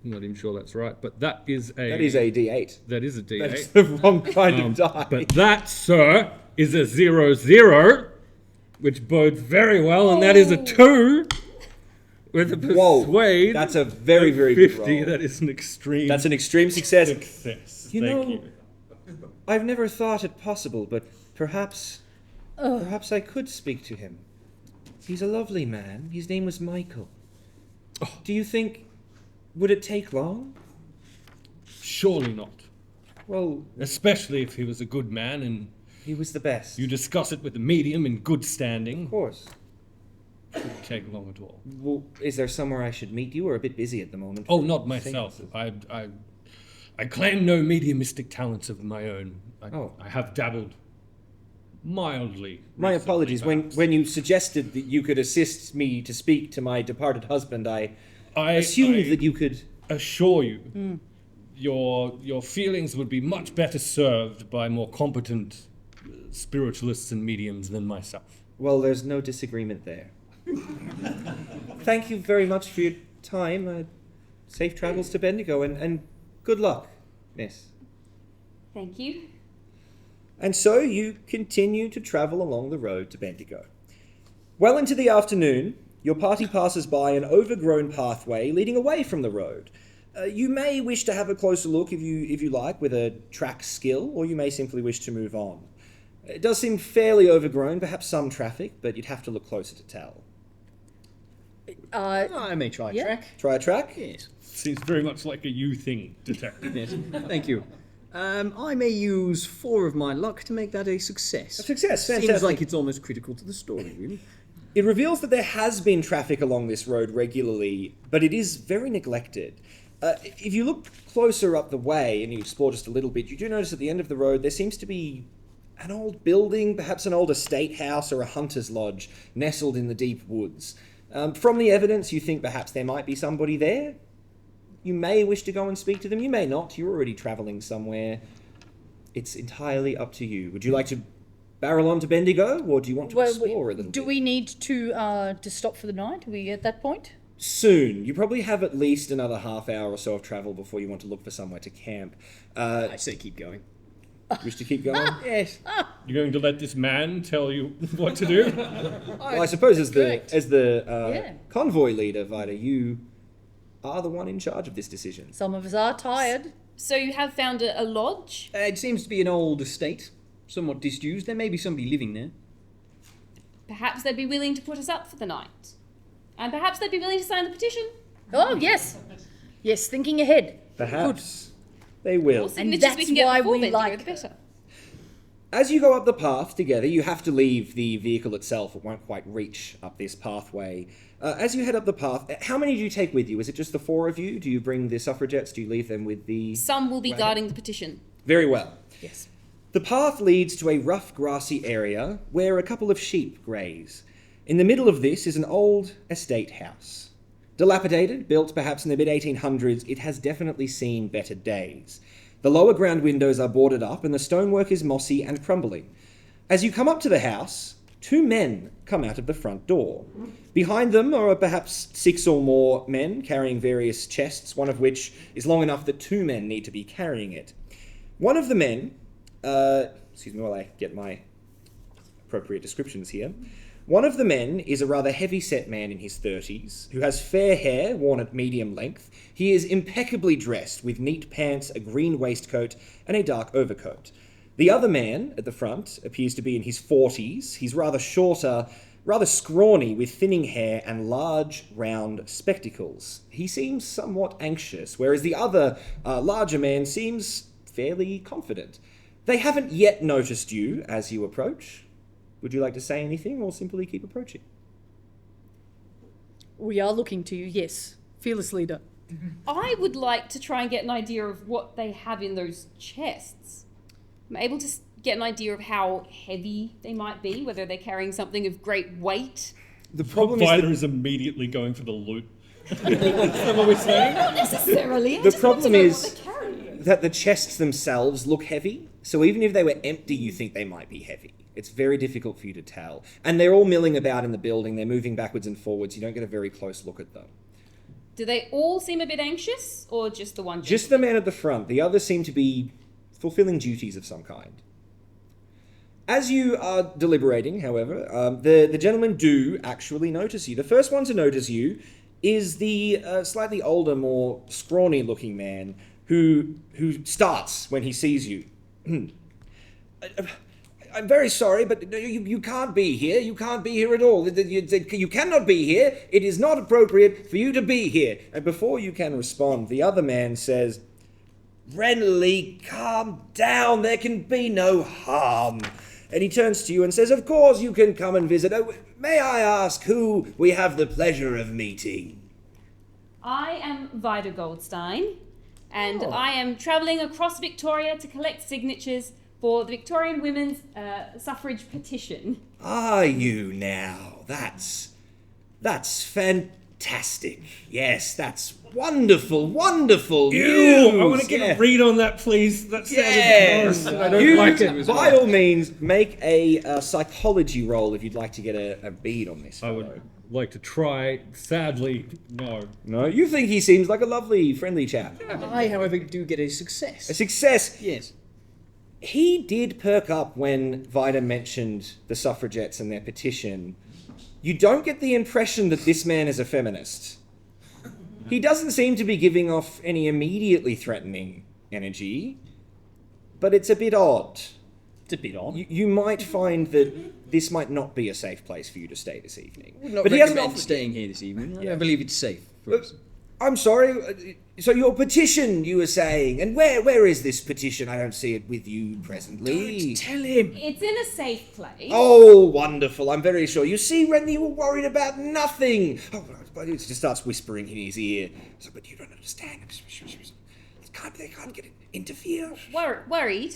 I'm not even sure that's right, but that is a... That is a D8. That is a D8. That's the wrong kind of die. But that, sir, is a 0-0, which bodes very well, and that is a 2 with a Whoa, persuade. that's a very, of very good 50. roll. That is an extreme That's an extreme success. success. You Thank know, you. I've never thought it possible, but perhaps I could speak to him. He's a lovely man. His name was Michael. Do you think... Would it take long? Surely not. Well, Especially if he was a good man and he was the best. you discuss it with the medium in good standing. Of course. Shouldn't take long at all. Well, is there somewhere I should meet you? We're a bit busy at the moment. Oh, not myself. I claim no mediumistic talents of my own. I have dabbled mildly. My recently, apologies. perhaps. When you suggested that you could assist me to speak to my departed husband, I assumed that you could... assure you, your feelings would be much better served by more competent spiritualists and mediums than myself. Well, there's no disagreement there. Thank you very much for your time. Safe travels to Bendigo, and good luck, miss. Thank you. And so you continue to travel along the road to Bendigo. Well into the afternoon, your party passes by an overgrown pathway leading away from the road. You may wish to have a closer look if you like with a track skill, or you may simply wish to move on. It does seem fairly overgrown, perhaps some traffic, but you'd have to look closer to tell. I may try yeah. track. Try a track? Yes. Seems very much like a you thing, detective. Yes. Thank you. I may use 4 of my luck to make that a success. A success, Seems fantastic. like it's almost critical to the story, really. It reveals that there has been traffic along this road regularly, but it is very neglected. If you look closer up the way and you explore just a little bit, you do notice at the end of the road there seems to be an old building, perhaps an old estate house or a hunter's lodge, nestled in the deep woods. From the evidence, you think perhaps there might be somebody there. You may wish to go and speak to them, you may not. You're already travelling somewhere. It's entirely up to you. Would you like to barrel on to Bendigo, or do you want to explore a little do bit? we need to stop for the night? Are we at that point? Soon. You probably have at least another half hour or so of travel before you want to look for somewhere to camp. I say keep going. Wish to keep going? Yes. You're going to let this man tell you what to do? Well, I suppose as Correct. the convoy leader, Vida, you are the one in charge of this decision. Some of us are tired. So you have found a lodge? It seems to be an old estate, somewhat disused. There may be somebody living there. Perhaps they'd be willing to put us up for the night. And perhaps they'd be willing to sign the petition. Oh, yes. Yes, thinking ahead. Perhaps they will. More signatures that's we can get why before we Bendigo, like the better. As you go up the path together, you have to leave the vehicle itself. It won't quite reach up this pathway. As you head up the path, how many do you take with you? Is it just the 4 of you? Do you bring the suffragettes? Do you leave them with the... Some will be wagon? guarding the petition. Very well. Yes. The path leads to a rough, grassy area where a couple of sheep graze. In the middle of this is an old estate house. Dilapidated, built perhaps in the mid-1800s, it has definitely seen better days. The lower ground windows are boarded up and the stonework is mossy and crumbling. As you come up to the house, 2 men come out of the front door. Behind them are perhaps 6 or more men carrying various chests, one of which is long enough that 2 men need to be carrying it. One of the men, excuse me while I get my appropriate descriptions here. One of the men is a rather heavy-set man in his 30s, who has fair hair worn at medium length. He is impeccably dressed with neat pants, a green waistcoat, and a dark overcoat. The other man at the front appears to be in his 40s. He's rather shorter, rather scrawny, with thinning hair and large, round spectacles. He seems somewhat anxious, whereas the other, larger man seems fairly confident. They haven't yet noticed you as you approach. Would you like to say anything or simply keep approaching? We are looking to you, yes. Fearless leader. I would like to try and get an idea of what they have in those chests. I'm able to get an idea of how heavy they might be, whether they're carrying something of great weight. The problem Vida is immediately going for the loot. Is that what we're saying? Not necessarily. The problem is what they're carrying. that the chests themselves look heavy, so even if they were empty, you think they might be heavy. It's very difficult for you to tell. And they're all milling about in the building, they're moving backwards and forwards, you don't get a very close look at them. Do they all seem a bit anxious, or just the one? Just the man at the front, the others seem to be fulfilling duties of some kind. As you are deliberating, however, the gentlemen do actually notice you. The first one to notice you is the slightly older, more scrawny-looking man who starts when he sees you. I'm very sorry, but you can't be here. You can't be here at all. You cannot be here. It is not appropriate for you to be here. And before you can respond, the other man says, Renly, calm down. There can be no harm. And he turns to you and says, of course you can come and visit. Oh, may I ask who we have the pleasure of meeting? I am Vida Goldstein, and I am travelling across Victoria to collect signatures for the Victorian Women's Suffrage Petition. Are you now? That's fantastic. Yes, that's wonderful, wonderful news. I want to get a read on that, please. That sounded Yes, gross. I don't you, like it. by all means, make a psychology roll if you'd like to get a bead on this. I would like to try. Sadly, no. No, you think he seems like a lovely, friendly chap. I, however, do get a success. A success. Yes. He did perk up when Vida mentioned the suffragettes and their petition. You don't get the impression that this man is a feminist. He doesn't seem to be giving off any immediately threatening energy, but it's a bit odd. It's a bit odd. You might find that this might not be a safe place for you to stay this evening. Would not But he hasn't recommend offered- staying here this evening. I Yeah. don't believe it's safe for us. I'm sorry, so your petition, you were saying, and where is this petition? I don't see it with you presently. Tell him. It's in a safe place. Oh, wonderful, I'm very sure. You see, Renly, you were worried about nothing. Oh, but he just starts whispering in his ear. So, but you don't understand. They can't get interfere. Worried?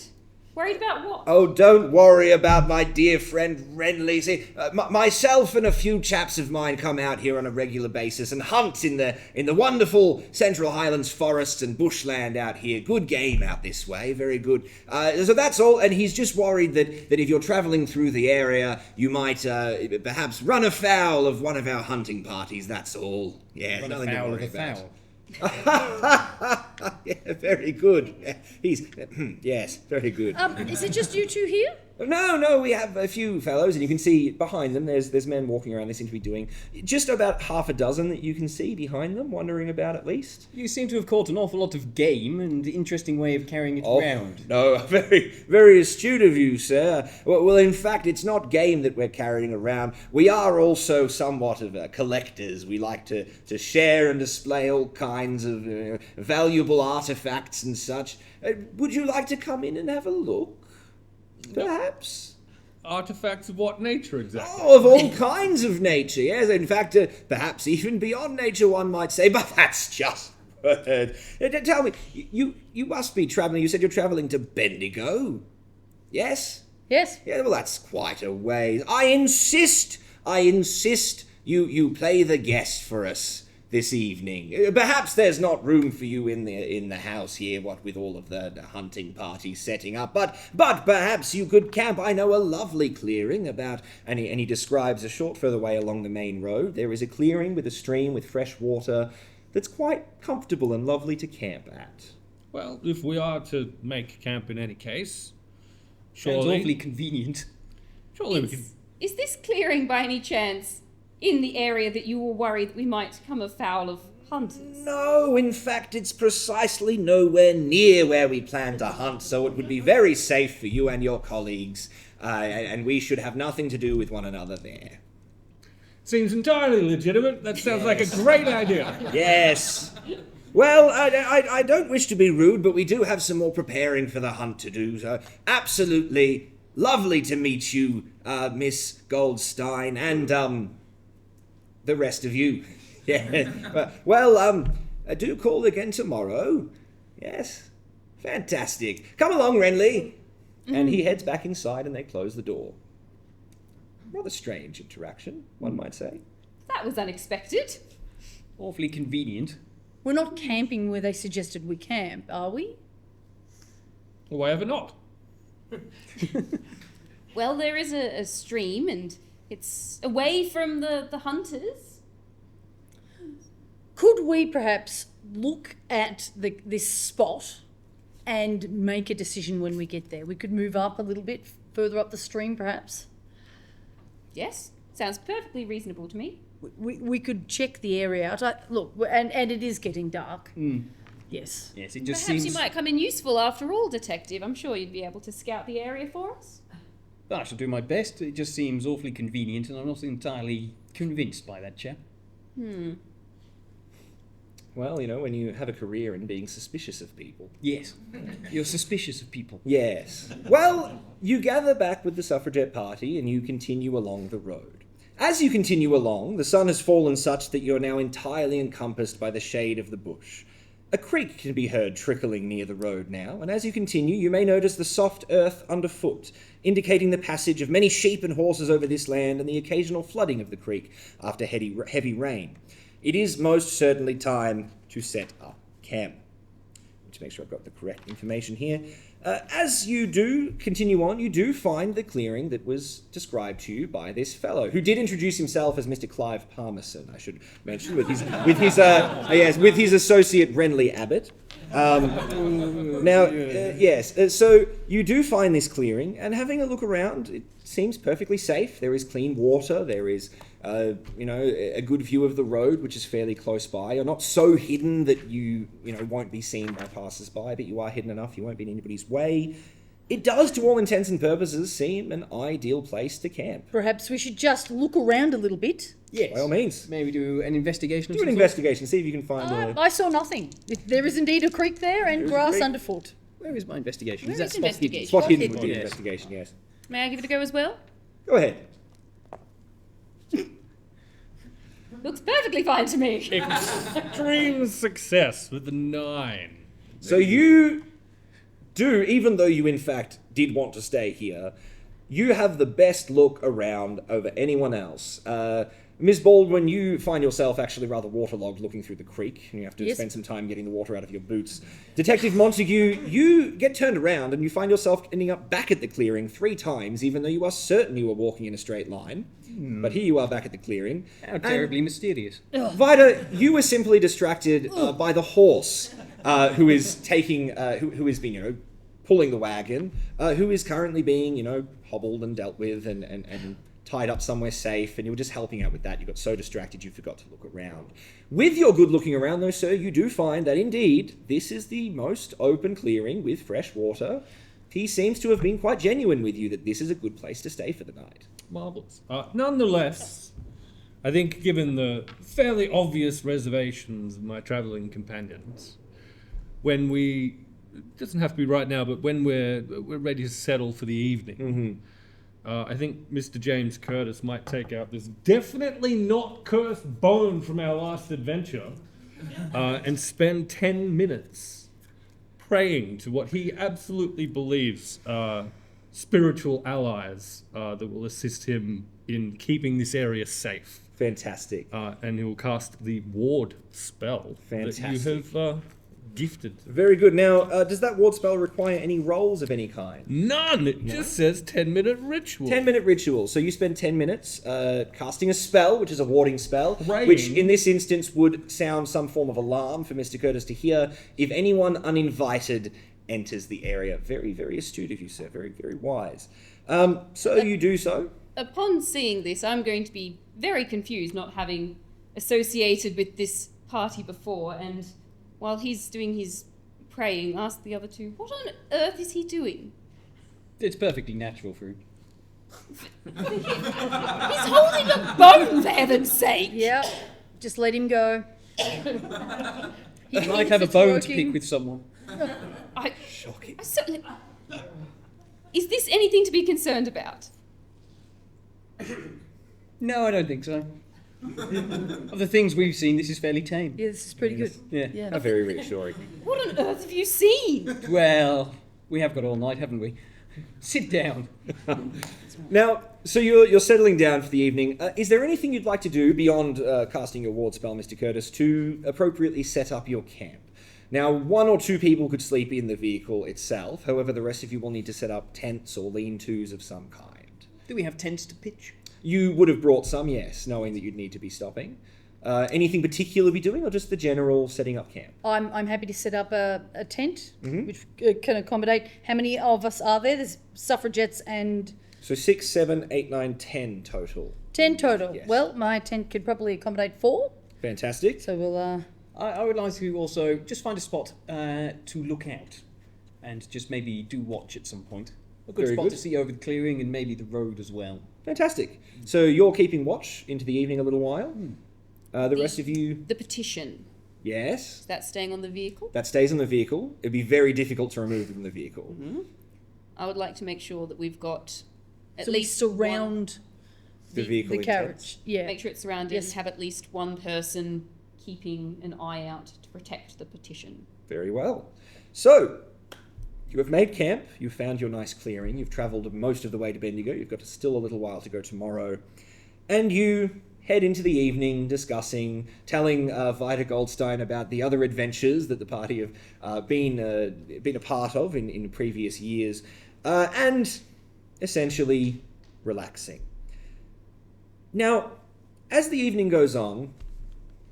Worried about what? Oh, don't worry about my dear friend Renly. See, myself and a few chaps of mine come out here on a regular basis and hunt in the wonderful Central Highlands forests and bushland out here. Good game out this way, very good. So that's all, and he's just worried that if you're travelling through the area, you might perhaps run afoul of one of our hunting parties, that's all. Yeah, Run nothing to afoul of worry a about. fowl. Yeah, very good. He's yes, very good. Is it just you two here? No, we have a few fellows, and you can see behind them, there's men walking around. They seem to be doing just about half a dozen that you can see behind them, wandering about at least. You seem to have caught an awful lot of game and interesting way of carrying it around. No, very, very astute of you, sir. Well, in fact, it's not game that we're carrying around. We are also somewhat of collectors. We like to share and display all kinds of valuable artifacts and such. Would you like to come in and have a look? Perhaps. Artifacts of what nature exactly? Oh, of all kinds of nature, yes. In fact, perhaps even beyond nature, one might say. But that's just word. Tell me, you must be travelling. You said you're travelling to Bendigo. Yes? Yes. Yeah, well, that's quite a ways. I insist you play the guest for us this evening. Perhaps there's not room for you in the house here, what with all of the hunting parties setting up, but perhaps you could camp. I know a lovely clearing about, and he describes a short further way along the main road. There is a clearing with a stream with fresh water that's quite comfortable and lovely to camp at. Well, if we are to make camp in any case, Sounds surely... awfully convenient. Surely we can... Is this clearing by any chance in the area that you were worried that we might come afoul of hunters? No, in fact, it's precisely nowhere near where we plan to hunt, so it would be very safe for you and your colleagues, and we should have nothing to do with one another there. Seems entirely legitimate. That sounds like a great idea. Yes. Well, I don't wish to be rude, but we do have some more preparing for the hunt to do, so absolutely lovely to meet you, Miss Goldstein, and, the rest of you. Yeah. Well, do call again tomorrow. Yes. Fantastic. Come along, Renly. And he heads back inside and they close the door. Rather strange interaction, one might say. That was unexpected. Awfully convenient. We're not camping where they suggested we camp, are we? Why ever not? Well, there is a stream and it's away from the hunters. Could we perhaps look at this spot and make a decision when we get there? We could move up a little bit further up the stream, perhaps. Yes, sounds perfectly reasonable to me. We could check the area out. Look, and it is getting dark. Yes. Yes, it just Perhaps seems... you might come in useful after all, Detective. I'm sure you'd be able to scout the area for us. I shall do my best. It just seems awfully convenient, and I'm not entirely convinced by that chap. Well, when you have a career in being suspicious of people. Yes. You're suspicious of people. Yes. Well, you gather back with the suffragette party and you continue along the road. As you continue along, the sun has fallen such that you're now entirely encompassed by the shade of the bush. A creek can be heard trickling near the road now, and as you continue, you may notice the soft earth underfoot, indicating the passage of many sheep and horses over this land and the occasional flooding of the creek after heavy rain. It is most certainly time to set up camp. Let's make sure I've got the correct information here. As you do continue on, you do find the clearing that was described to you by this fellow, who did introduce himself as Mr. Clive Palmerson, I should mention, with his associate Renly Abbott. So you do find this clearing, and having a look around, it seems perfectly safe. There is clean water. There is, a good view of the road, which is fairly close by. You're not so hidden that you won't be seen by passers-by, but you are hidden enough you won't be in anybody's way. It does, to all intents and purposes, seem an ideal place to camp. Perhaps we should just look around a little bit. Yes. By all means. Maybe do an investigation. Do an investigation. See if you can find I saw nothing. There is indeed a creek there and There is a grass creek. underfoot. Where is my investigation? Where Is that is spot investigation? hidden? Spot hidden hidden. would be Yes. investigation, yes. May I give it a go as well? Go ahead. Looks perfectly fine to me. Extreme success with the 9. So you even though you in fact did want to stay here, you have the best look around over anyone else. Ms. Baldwin, you find yourself actually rather waterlogged looking through the creek, and you have to spend some time getting the water out of your boots. Detective Montague, you get turned around and you find yourself ending up back at the clearing 3 times, even though you are certain you were walking in a straight line. But here you are back at the clearing. How terribly mysterious. Vida, you were simply distracted by the horse, who is taking, who has been, pulling the wagon, who is currently being, hobbled and dealt with and tied up somewhere safe, and you were just helping out with that. You got so distracted you forgot to look around. With your good looking around though, sir, you do find that indeed this is the most open clearing with fresh water. He seems to have been quite genuine with you that this is a good place to stay for the night. Marvellous. Nonetheless, I think given the fairly obvious reservations of my travelling companions, when we, it doesn't have to be right now, but when we're ready to settle for the evening, I think Mr. James Curtis might take out this definitely not cursed bone from our last adventure and spend 10 minutes praying to what he absolutely believes are spiritual allies that will assist him in keeping this area safe. Fantastic. And he will cast the ward spell that you have gifted. Very good. Now, does that ward spell require any rolls of any kind? None! It just says 10-minute ritual. 10-minute ritual. So you spend 10 minutes casting a spell, which is a warding spell, Praying. which in this instance would sound some form of alarm for Mr. Curtis to hear if anyone uninvited enters the area. Very, very astute of you, sir. Very, very wise. So you do so. Upon seeing this, I'm going to be very confused, not having associated with this party before, and while he's doing his praying, ask the other two, what on earth is he doing? It's perfectly natural for him. He's holding a bone, for heaven's sake! Yeah, just let him go. He might have a bone to pick with someone. Shocking. Is this anything to be concerned about? No, I don't think so. Of the things we've seen, this is fairly tame. Yeah, this is pretty good. Yeah. How very reassuring. What on earth have you seen? Well, we have got all night, haven't we? Sit down. Now, so you're settling down for the evening. Is there anything you'd like to do beyond casting your ward spell, Mr. Curtis, to appropriately set up your camp? Now, 1 or 2 people could sleep in the vehicle itself. However, the rest of you will need to set up tents or lean-tos of some kind. Do we have tents to pitch? You would have brought some, yes, knowing that you'd need to be stopping. Anything particular be doing, or just the general setting up camp? I'm happy to set up a tent, which can accommodate. How many of us are there? There's suffragettes and... So 6, 7, 8, 9, 10 total. 10 total. Yes. Well, my tent could probably accommodate 4. Fantastic. So we'll... I would like to also just find a spot to look out and just maybe do watch at some point. A good Very spot good. to see over the clearing and maybe the road as well. Fantastic. So you're keeping watch into the evening a little while. The rest of you... The petition. Yes. Is that staying on the vehicle? That stays in the vehicle. It'd be very difficult to remove from the vehicle. I would like to make sure that we've got at so we least surround The vehicle the in carriage. tents. Yeah. make sure it's surrounded Yes. and have at least one person keeping an eye out to protect the petition. Very well. So, you have made camp. You've found your nice clearing. You've travelled most of the way to Bendigo. You've got still a little while to go tomorrow. And you head into the evening discussing, telling Vida Goldstein about the other adventures that the party have been a part of in previous years, and essentially relaxing. Now, as the evening goes on,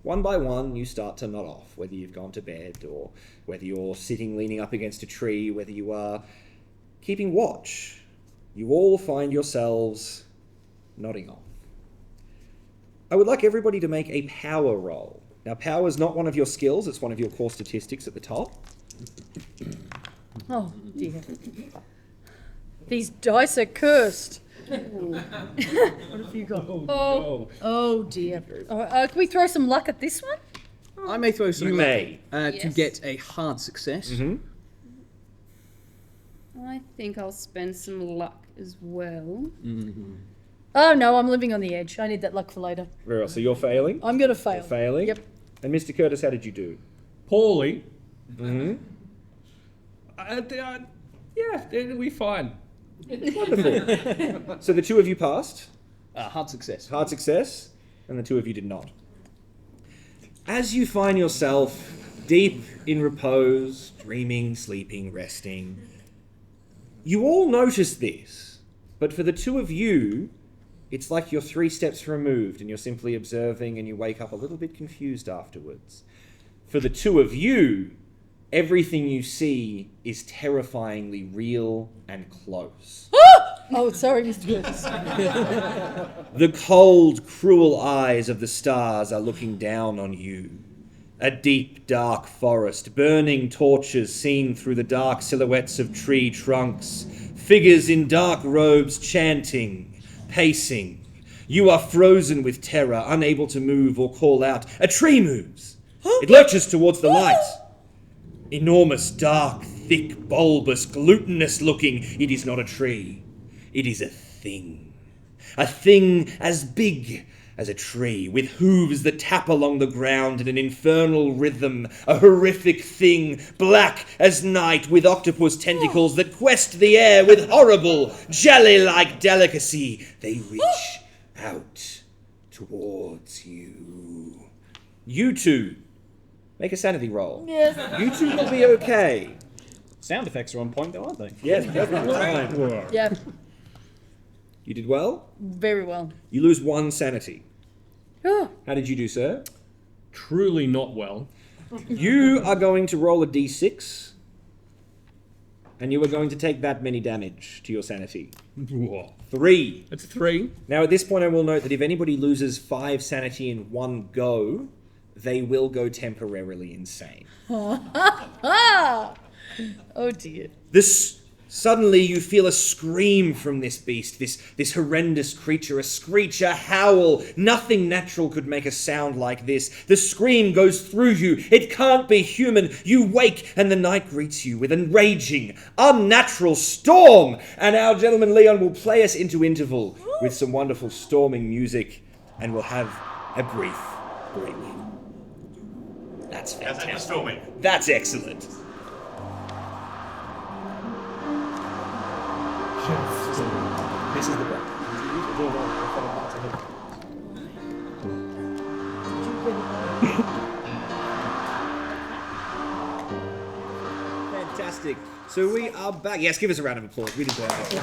one by one you start to nod off, whether you've gone to bed or whether you're sitting leaning up against a tree, whether you are keeping watch. You all find yourselves nodding off. I would like everybody to make a power roll. Now, power is not one of your skills, it's one of your core statistics at the top. Oh, dear. These dice are cursed. What have you got? Oh dear. Can we throw some luck at this one? I may throw some You luck, may. to Yes. get a hard success. I think I'll spend some luck as well. Oh no, I'm living on the edge. I need that luck for later. Very well, so you're failing. I'm going to fail. You're failing. Yep. And Mr. Curtis, how did you do? Poorly. Yeah, it'll be fine. Wonderful. So the two of you passed. Hard success. Hard success, and the two of you did not. As you find yourself deep in repose, dreaming, sleeping, resting, you all notice this, but for the two of you, it's like you're 3 steps removed and you're simply observing and you wake up a little bit confused afterwards. For the two of you, everything you see is terrifyingly real and close. Oh, sorry, Mr. Curtis. The cold, cruel eyes of the stars are looking down on you. A deep, dark forest, burning torches seen through the dark silhouettes of tree trunks, figures in dark robes chanting, pacing. You are frozen with terror, unable to move or call out. A tree moves. It lurches towards the light. Enormous, dark, thick, bulbous, glutinous looking. It is not a tree. It is a thing. A thing as big as a tree, with hooves that tap along the ground in an infernal rhythm. A horrific thing, black as night, with octopus tentacles that quest the air with horrible, jelly-like delicacy. They reach out towards you. You two, make a sanity roll. Yes. You two will be okay. Sound effects are on point though, aren't they? Yes, perfect time. Yeah, You did well. very well. You lose 1 sanity. Oh, How did you do, sir? Truly not well. You are going to roll a d6, and you are going to take that many damage to your sanity. Whoa. 3. That's 3. Now, at this point, I will note that if anybody loses 5 sanity in one go, they will go temporarily insane. oh dear. Suddenly, you feel a scream from this beast, this horrendous creature, a screech, a howl. Nothing natural could make a sound like this. The scream goes through you. It can't be human. You wake, and the night greets you with a raging, unnatural storm. And our gentleman Leon will play us into interval with some wonderful storming music, and we'll have a brief break. That's How's that for fantastic. storming? That's excellent. This is the break. Fantastic. So we are back. Yes, give us a round of applause. We deserve it.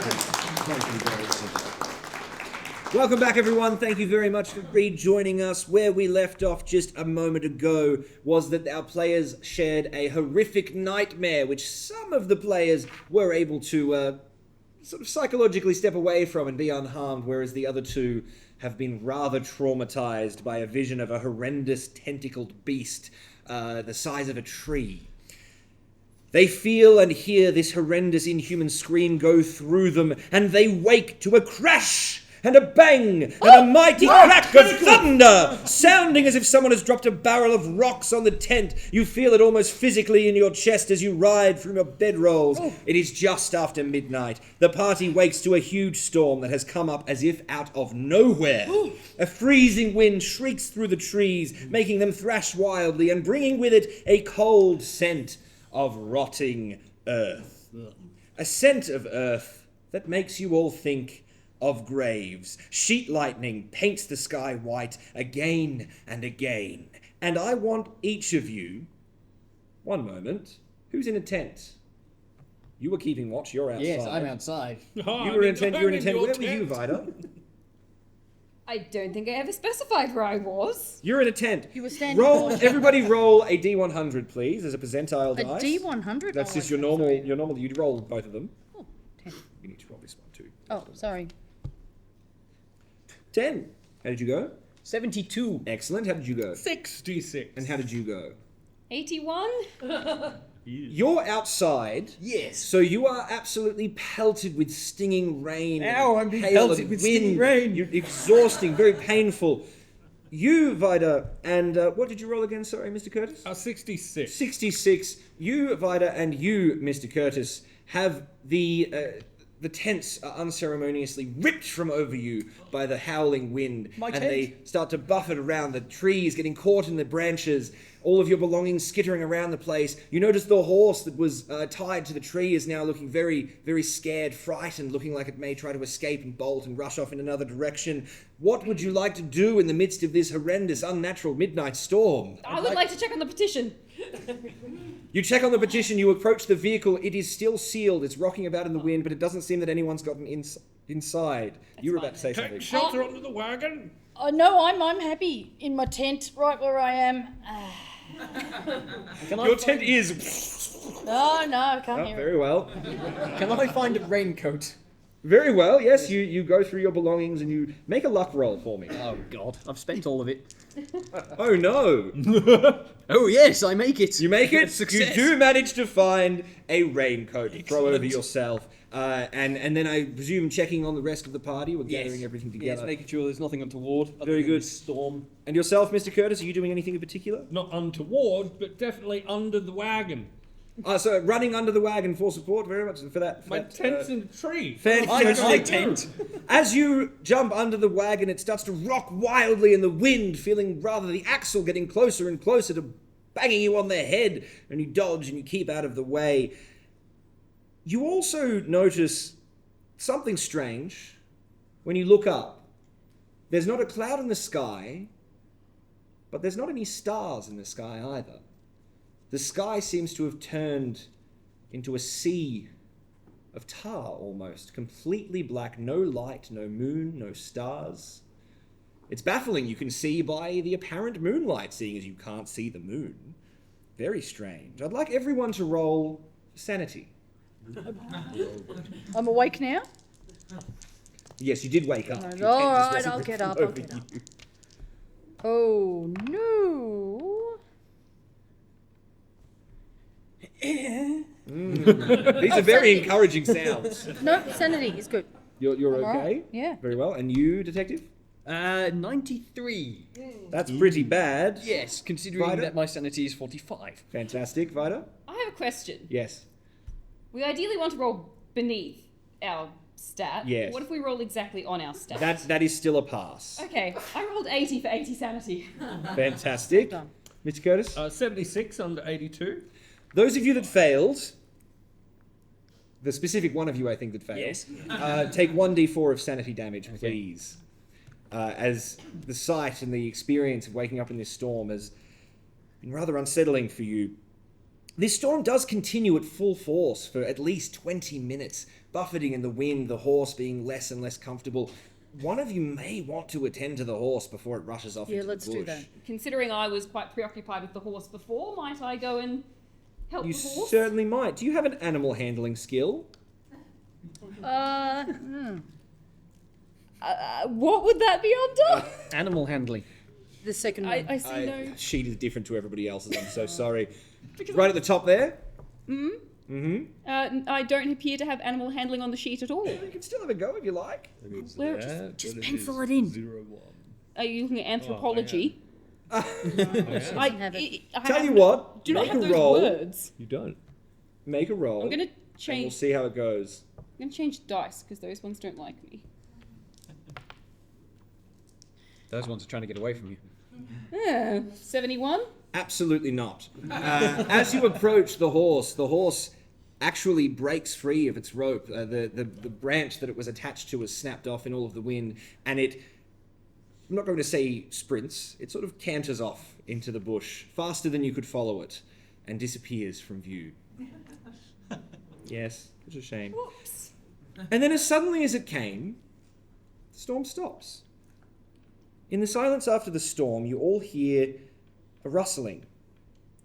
Welcome back, everyone. Thank you very much for rejoining us. Where we left off just a moment ago was that our players shared a horrific nightmare, which some of the players were able to sort of psychologically step away from and be unharmed, whereas the other two have been rather traumatized by a vision of a horrendous tentacled beast the size of a tree. They feel and hear this horrendous inhuman scream go through them, and they wake to a crash and a bang and a mighty crack of thunder, sounding as if someone has dropped a barrel of rocks on the tent. You feel it almost physically in your chest as you ride from your bedrolls. It is just after midnight. The party wakes to a huge storm that has come up as if out of nowhere. A freezing wind shrieks through the trees, making them thrash wildly and bringing with it a cold scent of rotting earth. A scent of earth that makes you all think of graves. Sheet lightning paints the sky white again and again. And I want each of you, one moment, who's in a tent? You were keeping watch, you're outside. Yes, I'm outside. You were in a tent, you're in a tent. Where were you, Vida? I don't think I ever specified where I was. You're in a tent. You were standing. Everybody roll a D100, please, as a percentile A dice. D100? That's Oh, just I your normal, you roll both of them. Oh, 10. You need to roll this one too. Oh, sorry. 10. How did you go? 72. Excellent. How did you go? 66. And how did you go? 81? You're outside. Yes. So you are absolutely pelted with stinging rain. Ow, I'm being hail pelted and with wind. stinging rain. You're exhausting, very painful. You, Vida, and what did you roll again? Sorry, Mr. Curtis? 66. 66. You, Vida, and you, Mr. Curtis, have the the tents are unceremoniously ripped from over you by the howling wind, My and tent? they start to buffet around the trees, getting caught in the branches, all of your belongings skittering around the place. You notice the horse that was tied to the tree is now looking very, very scared, frightened, looking like it may try to escape and bolt and rush off in another direction. What would you like to do in the midst of this horrendous, unnatural midnight storm? I would like to check on the petition. You check on the petition, you approach the vehicle, it is still sealed, it's rocking about in the wind, but it doesn't seem that anyone's gotten inside. You were about to say something. Take shelter under the wagon. No, I'm happy in my tent, right where I am. Your tent is... No, I can't hear it. Very well. Can I find a raincoat? Very well, yes, you go through your belongings and you make a luck roll for me. Oh God, I've spent all of it. Oh no! Oh yes, I make it. You make it. Success. You do manage to find a raincoat to throw over yourself, and then I presume checking on the rest of the party. We're gathering everything together. Yes, making sure there's nothing untoward. Very good. Storm. And yourself, Mr. Curtis, are you doing anything in particular? Not untoward, but definitely under the wagon. So running under the wagon for support. Very much for that. My tent's in the tree. Fantastic. tent. As you jump under the wagon, it starts to rock wildly in the wind, feeling rather the axle getting closer and closer to banging you on the head, and you dodge and you keep out of the way. You also notice something strange when you look up. There's not a cloud in the sky, but there's not any stars in the sky either. The sky seems to have turned into a sea of tar almost, completely black, no light, no moon, no stars. It's baffling, you can see by the apparent moonlight, seeing as you can't see the moon. Very strange. I'd like everyone to roll sanity. I'm awake now? Yes, you did wake up. All right, I'll get up. Oh, no. These are very encouraging sounds. No, sanity is good. You're I'm okay? alright, yeah. Very well. And you, detective? 93. That's pretty bad. Yes, considering Vida? that my sanity is 45. Fantastic. Vida? I have a question. Yes. We ideally want to roll beneath our stat. Yes. What if we roll exactly on our stat? That is still a pass. Okay, I rolled 80 for 80 sanity. Fantastic. Well done. Mr. Curtis? 76 under 82. Those of you that failed, the specific one of you, I think, that failed, Yes. take 1d4 of sanity damage, please. As the sight and the experience of waking up in this storm has been rather unsettling for you. This storm does continue at full force for at least 20 minutes, buffeting in the wind, the horse being less and less comfortable. One of you may want to attend to the horse before it rushes off into the bush. Yeah, let's do that. Considering I was quite preoccupied with the horse before, might I go and help You the horse? certainly might. Do you have an animal handling skill? What would that be under? Animal handling. The second one. I see no... Sheet is different to everybody else's, I'm so sorry. Right at the top there? I don't appear to have animal handling on the sheet at all. You can still have a go if you like. Where, Just pencil it in. are you looking at anthropology? I Tell you what, do not make have a those roll. words. You don't. Make a roll. I'm gonna and we'll change. see how it goes. I'm gonna change dice because those ones don't like me. Those ones are trying to get away from you. 71. Absolutely not. As you approach the horse actually breaks free of its rope. The branch that it was attached to was snapped off in all of the wind, and it, I'm not going to say sprints, it sort of canters off into the bush, faster than you could follow it, and disappears from view. Yes, it's a shame. Whoops. And then as suddenly as it came, the storm stops. In the silence after the storm, you all hear a rustling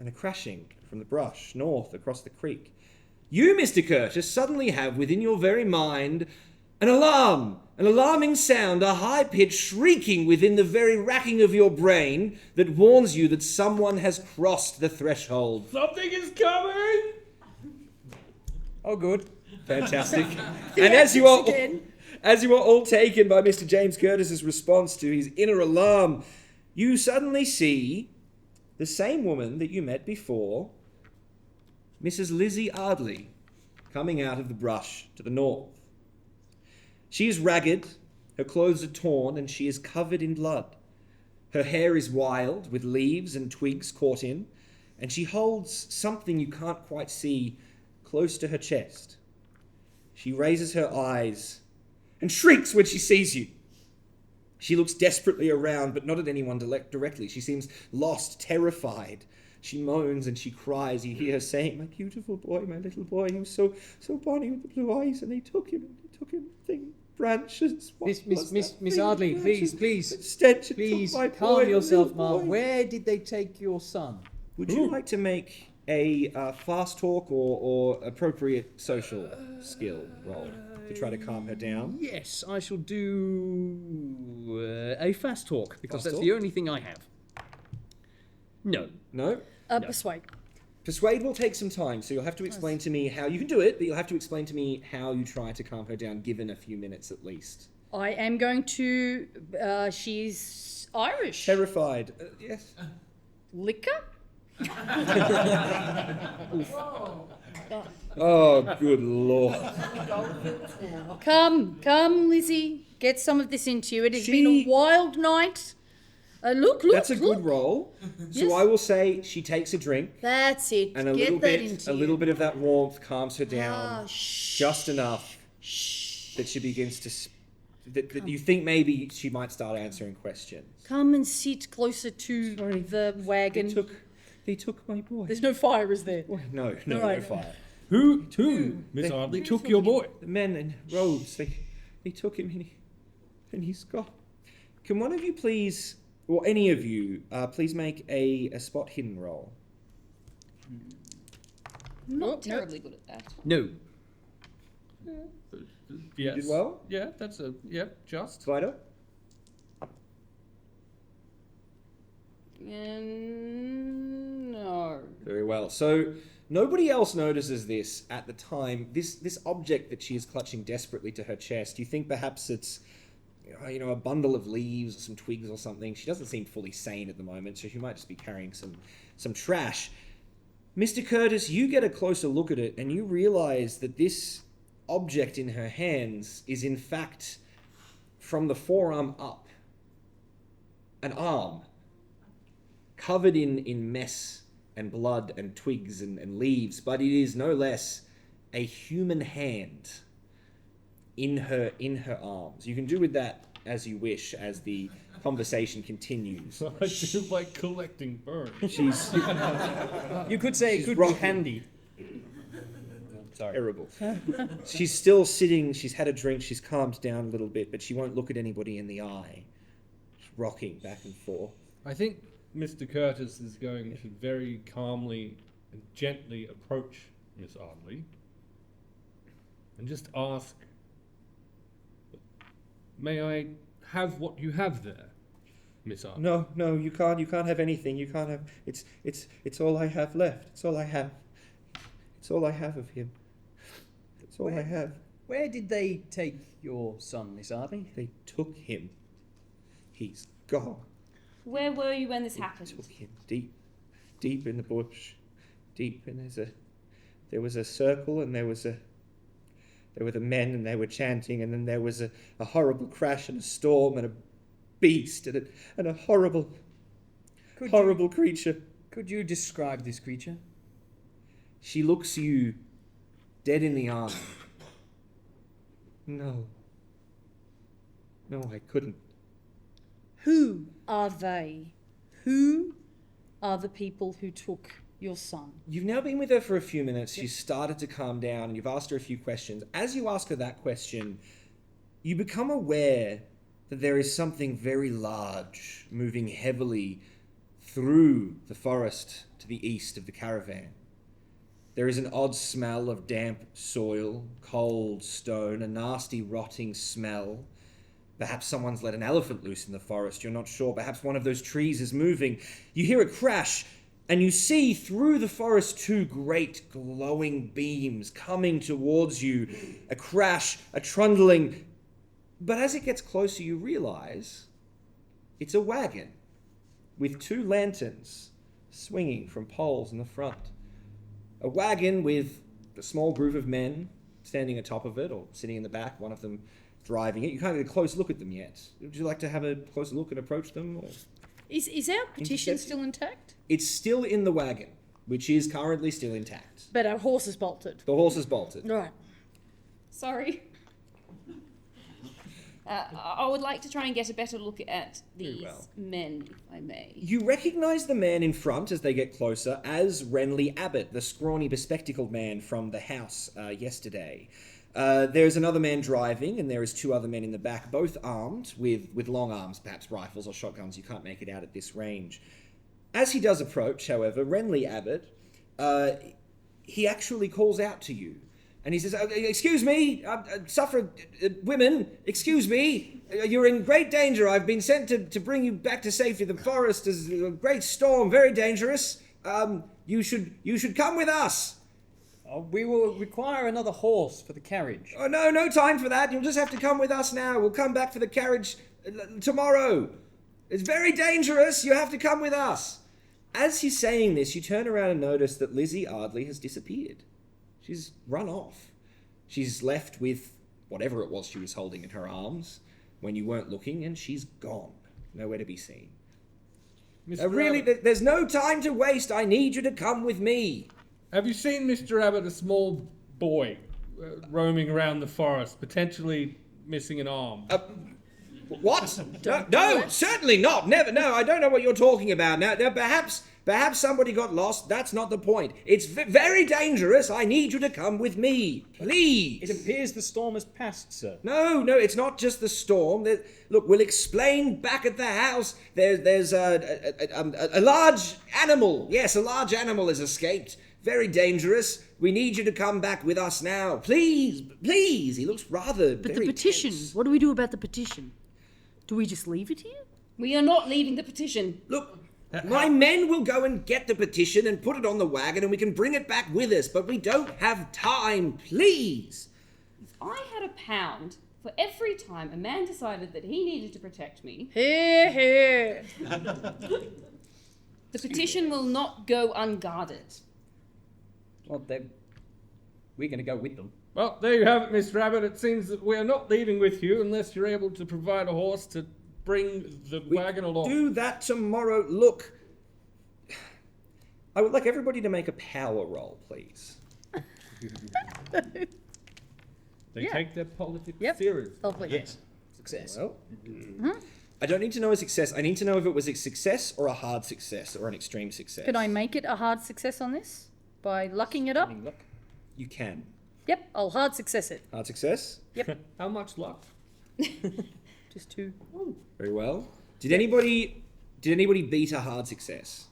and a crashing from the brush north across the creek. You, Mr. Curtis, suddenly have within your very mind an alarm, an alarming sound, a high-pitched shrieking within the very racking of your brain that warns you that someone has crossed the threshold. Something is coming! Oh, good. Fantastic. And as you are all taken by Mr. James Curtis's response to his inner alarm, you suddenly see the same woman that you met before, Mrs. Lizzie Ardley, coming out of the brush to the north. She is ragged, her clothes are torn, and she is covered in blood. Her hair is wild, with leaves and twigs caught in, and she holds something you can't quite see close to her chest. She raises her eyes and shrieks when she sees you. She looks desperately around, but not at anyone directly. She seems lost, terrified. She moans and she cries. You hear her saying, "My beautiful boy, my little boy, he was so bonny with the blue eyes, and they took him, branches." Miss Ardley, please, Extension please, took my calm boy, yourself, little Ma. boy. Where did they take your son? Would you like to make a fast talk or appropriate social skill roll to try to calm her down? Yes, I shall do a fast talk, because Fast that's talk? the only thing I have. No. No? Persuade. Persuade will take some time, so you'll have to explain to me how you can do it, but you'll have to explain to me how you try to calm her down, given a few minutes at least. I am going to. She's Irish. Terrified. Yes. Liquor? Oh, good lord. Come, Lizzie. Get some of this into you. It has been She- a wild night. Look. That's a good roll. So Yes. I will say she takes a drink, That's it. and a Get little that bit, into a you. little bit of that warmth calms her down, Ah, shh. just enough that she begins to. That you think maybe she might start answering questions. Come and sit closer to the wagon. They took my boy. There's no fire, is there? No, No. no fire. Who, Miss They- Ardley, took your boy? The men in robes, they took him and he's gone. Can one of you please, or any of you, please make a spot hidden roll? Not terribly good at that. No. Yes. Did well? Yeah, that's just. Vito? No. Very well. So nobody else notices this at the time. This object that she is clutching desperately to her chest. You think perhaps it's a bundle of leaves or some twigs or something. She doesn't seem fully sane at the moment, so she might just be carrying some trash. Mr. Curtis, you get a closer look at it and you realize that this object in her hands is in fact from the forearm up an arm covered in mess and blood and twigs and leaves, but it is no less a human hand in her arms. You can do with that as you wish as the conversation continues. I do like collecting birds. She's You could say it She's could rocking. be handy. Sorry. terrible. She's still sitting, she's had a drink, she's calmed down a little bit, but she won't look at anybody in the eye. She's rocking back and forth. I think Mr. Curtis is going to very calmly and gently approach Miss Ardley and just ask, "May I have what you have there, Miss Ardley?" No, you can't have anything. You can't have, it's all I have left. It's all I have. It's all I have of him. It's all I have. Where did they take your son, Miss Ardley? They took him. He's gone. Where were you when this They happened? took him deep in the bush. Deep, and there was a circle, and there were the men, and they were chanting, and then there was a horrible crash and a storm and a beast and a horrible creature. Could you describe this creature? She looks you dead in the eye. No, I couldn't. Who are they? Who are the people who took your son? You've now been with her for a few minutes. She's started to calm down, and you've asked her a few questions. As you ask her that question, you become aware that there is something very large moving heavily through the forest to the east of the caravan. There is an odd smell of damp soil, cold stone, a nasty rotting smell. Perhaps someone's let an elephant loose in the forest, you're not sure. Perhaps one of those trees is moving. You hear a crash, and you see through the forest two great glowing beams coming towards you. A crash, a trundling. But as it gets closer, you realize it's a wagon with two lanterns swinging from poles in the front. A wagon with a small group of men standing atop of it or sitting in the back, one of them driving it. You can't get a close look at them yet. Would you like to have a closer look and approach them? Or? Is our petition Intercept it? still intact? It's still in the wagon, which is currently still intact. But our horse is bolted. The horse is bolted. Right. Sorry. I would like to try and get a better look at these men, if I may. You recognise the man in front as they get closer as Renly Abbott, the scrawny, bespectacled man from the house yesterday. There's another man driving, and there is two other men in the back, both armed with long arms, perhaps rifles or shotguns. You can't make it out at this range. As he does approach, however, Renly Abbott, he actually calls out to you. And he says, excuse me, suffrage women, excuse me, you're in great danger. I've been sent to bring you back to safety. The forest is a great storm, very dangerous. You should come with us. We will require another horse for the carriage. Oh, no time for that. You'll just have to come with us now. We'll come back for the carriage tomorrow. It's very dangerous. You have to come with us. As he's saying this, you turn around and notice that Lizzie Ardley has disappeared. She's run off. She's left with whatever it was she was holding in her arms when you weren't looking, and she's gone. Nowhere to be seen. Really, there's no time to waste. I need you to come with me. Have you seen Mr. Abbott, a small boy, roaming around the forest, potentially missing an arm? What? No, certainly not. Never. No, I don't know what you're talking about. Now perhaps somebody got lost. That's not the point. It's very dangerous. I need you to come with me, please. It appears the storm has passed, sir. No, it's not just the storm. Look, we'll explain back at the house. There's a large animal. Yes, a large animal has escaped. Very dangerous. We need you to come back with us now. Please. He looks rather But very the petition, tense. what do we do about the petition? Do we just leave it here? We are not leaving the petition. Look, my men will go and get the petition and put it on the wagon and we can bring it back with us, but we don't have time, please. If I had £1 for every time a man decided that he needed to protect me, Here. the petition will not go unguarded. Well, we're going to go with them. Well, there you have it, Mr. Abbott. It seems that we are not leaving with you unless you're able to provide a horse to bring the wagon along. Do that tomorrow. Look, I would like everybody to make a power roll, please. They take their politics Yep. seriously. Lovely. Yes. Success. Well, I don't need to know a success. I need to know if it was a success or a hard success or an extreme success. Can I make it a hard success on this? By lucking it up? You can. Yep, I'll hard success it. Hard success? How much luck? Just 2. Very well. Did anybody beat a hard success?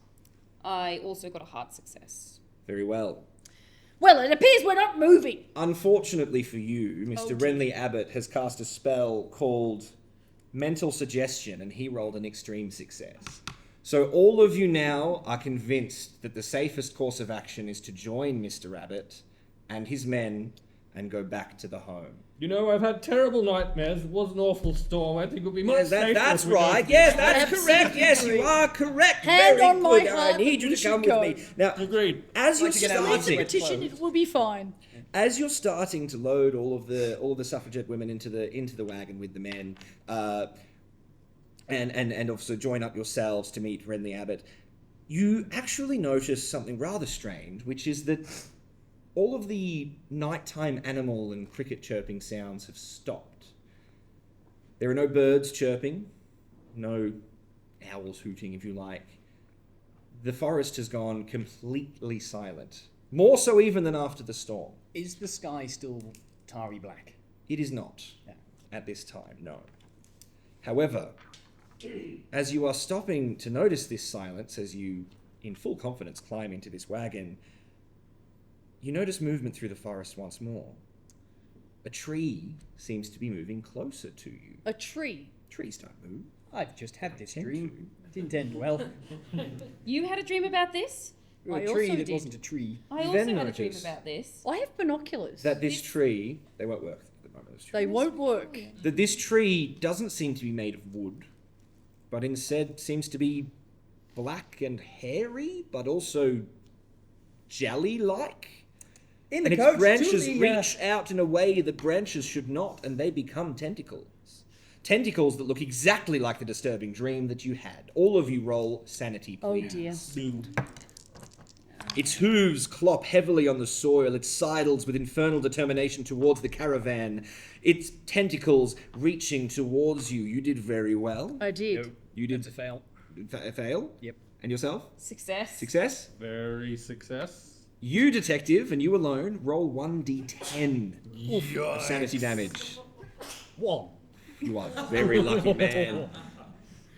I also got a hard success. Very well. Well, it appears we're not moving. Unfortunately for you, Mr. Renly Abbott has cast a spell called Mental Suggestion, and he rolled an extreme success. So all of you now are convinced that the safest course of action is to join Mr. Abbott and his men and go back to the home. You know, I've had terrible nightmares. It was an awful storm. I think it would be much safer. That's if we right. go- Yes, that's correct. Yes, you are correct. Hand Very on my good. heart I need you we to come should with me. Now, Agreed. as you're to get our Leave the starting, petition, it will be fine. as you're starting to load all of the suffragette women into the wagon with the men, and also join up yourselves to meet Renly Abbott, you actually notice something rather strange, which is that all of the nighttime animal and cricket chirping sounds have stopped. There are no birds chirping, no owls hooting, if you like. The forest has gone completely silent, more so even than after the storm. Is the sky still tarry black? It is not Yeah. at this time, no. However, as you are stopping to notice this silence, as you, in full confidence, climb into this wagon, you notice movement through the forest once more. A tree seems to be moving closer to you. A tree. Trees don't move. I've just had this Tend dream. It didn't end well. You had a dream about this? A I tree also that did. wasn't a tree. I You also then had a dream notice about this. I have binoculars. That this tree, they won't work at the moment. This tree. They won't work. That this tree doesn't seem to be made of wood, but instead seems to be black and hairy, but also jelly-like. And the its coach to branches the, reach out in a way that branches should not, and they become tentacles. Tentacles that look exactly like the disturbing dream that you had. All of you roll sanity, please. Oh dear. Its hooves clop heavily on the soil. It sidles with infernal determination towards the caravan. Its tentacles reaching towards you. You did very well. I did. You did That's a fail. a fail? Yep. And yourself? Success. Success? Very success. You, detective, and you alone, roll 1d10 of sanity damage. 1. You are a very lucky man.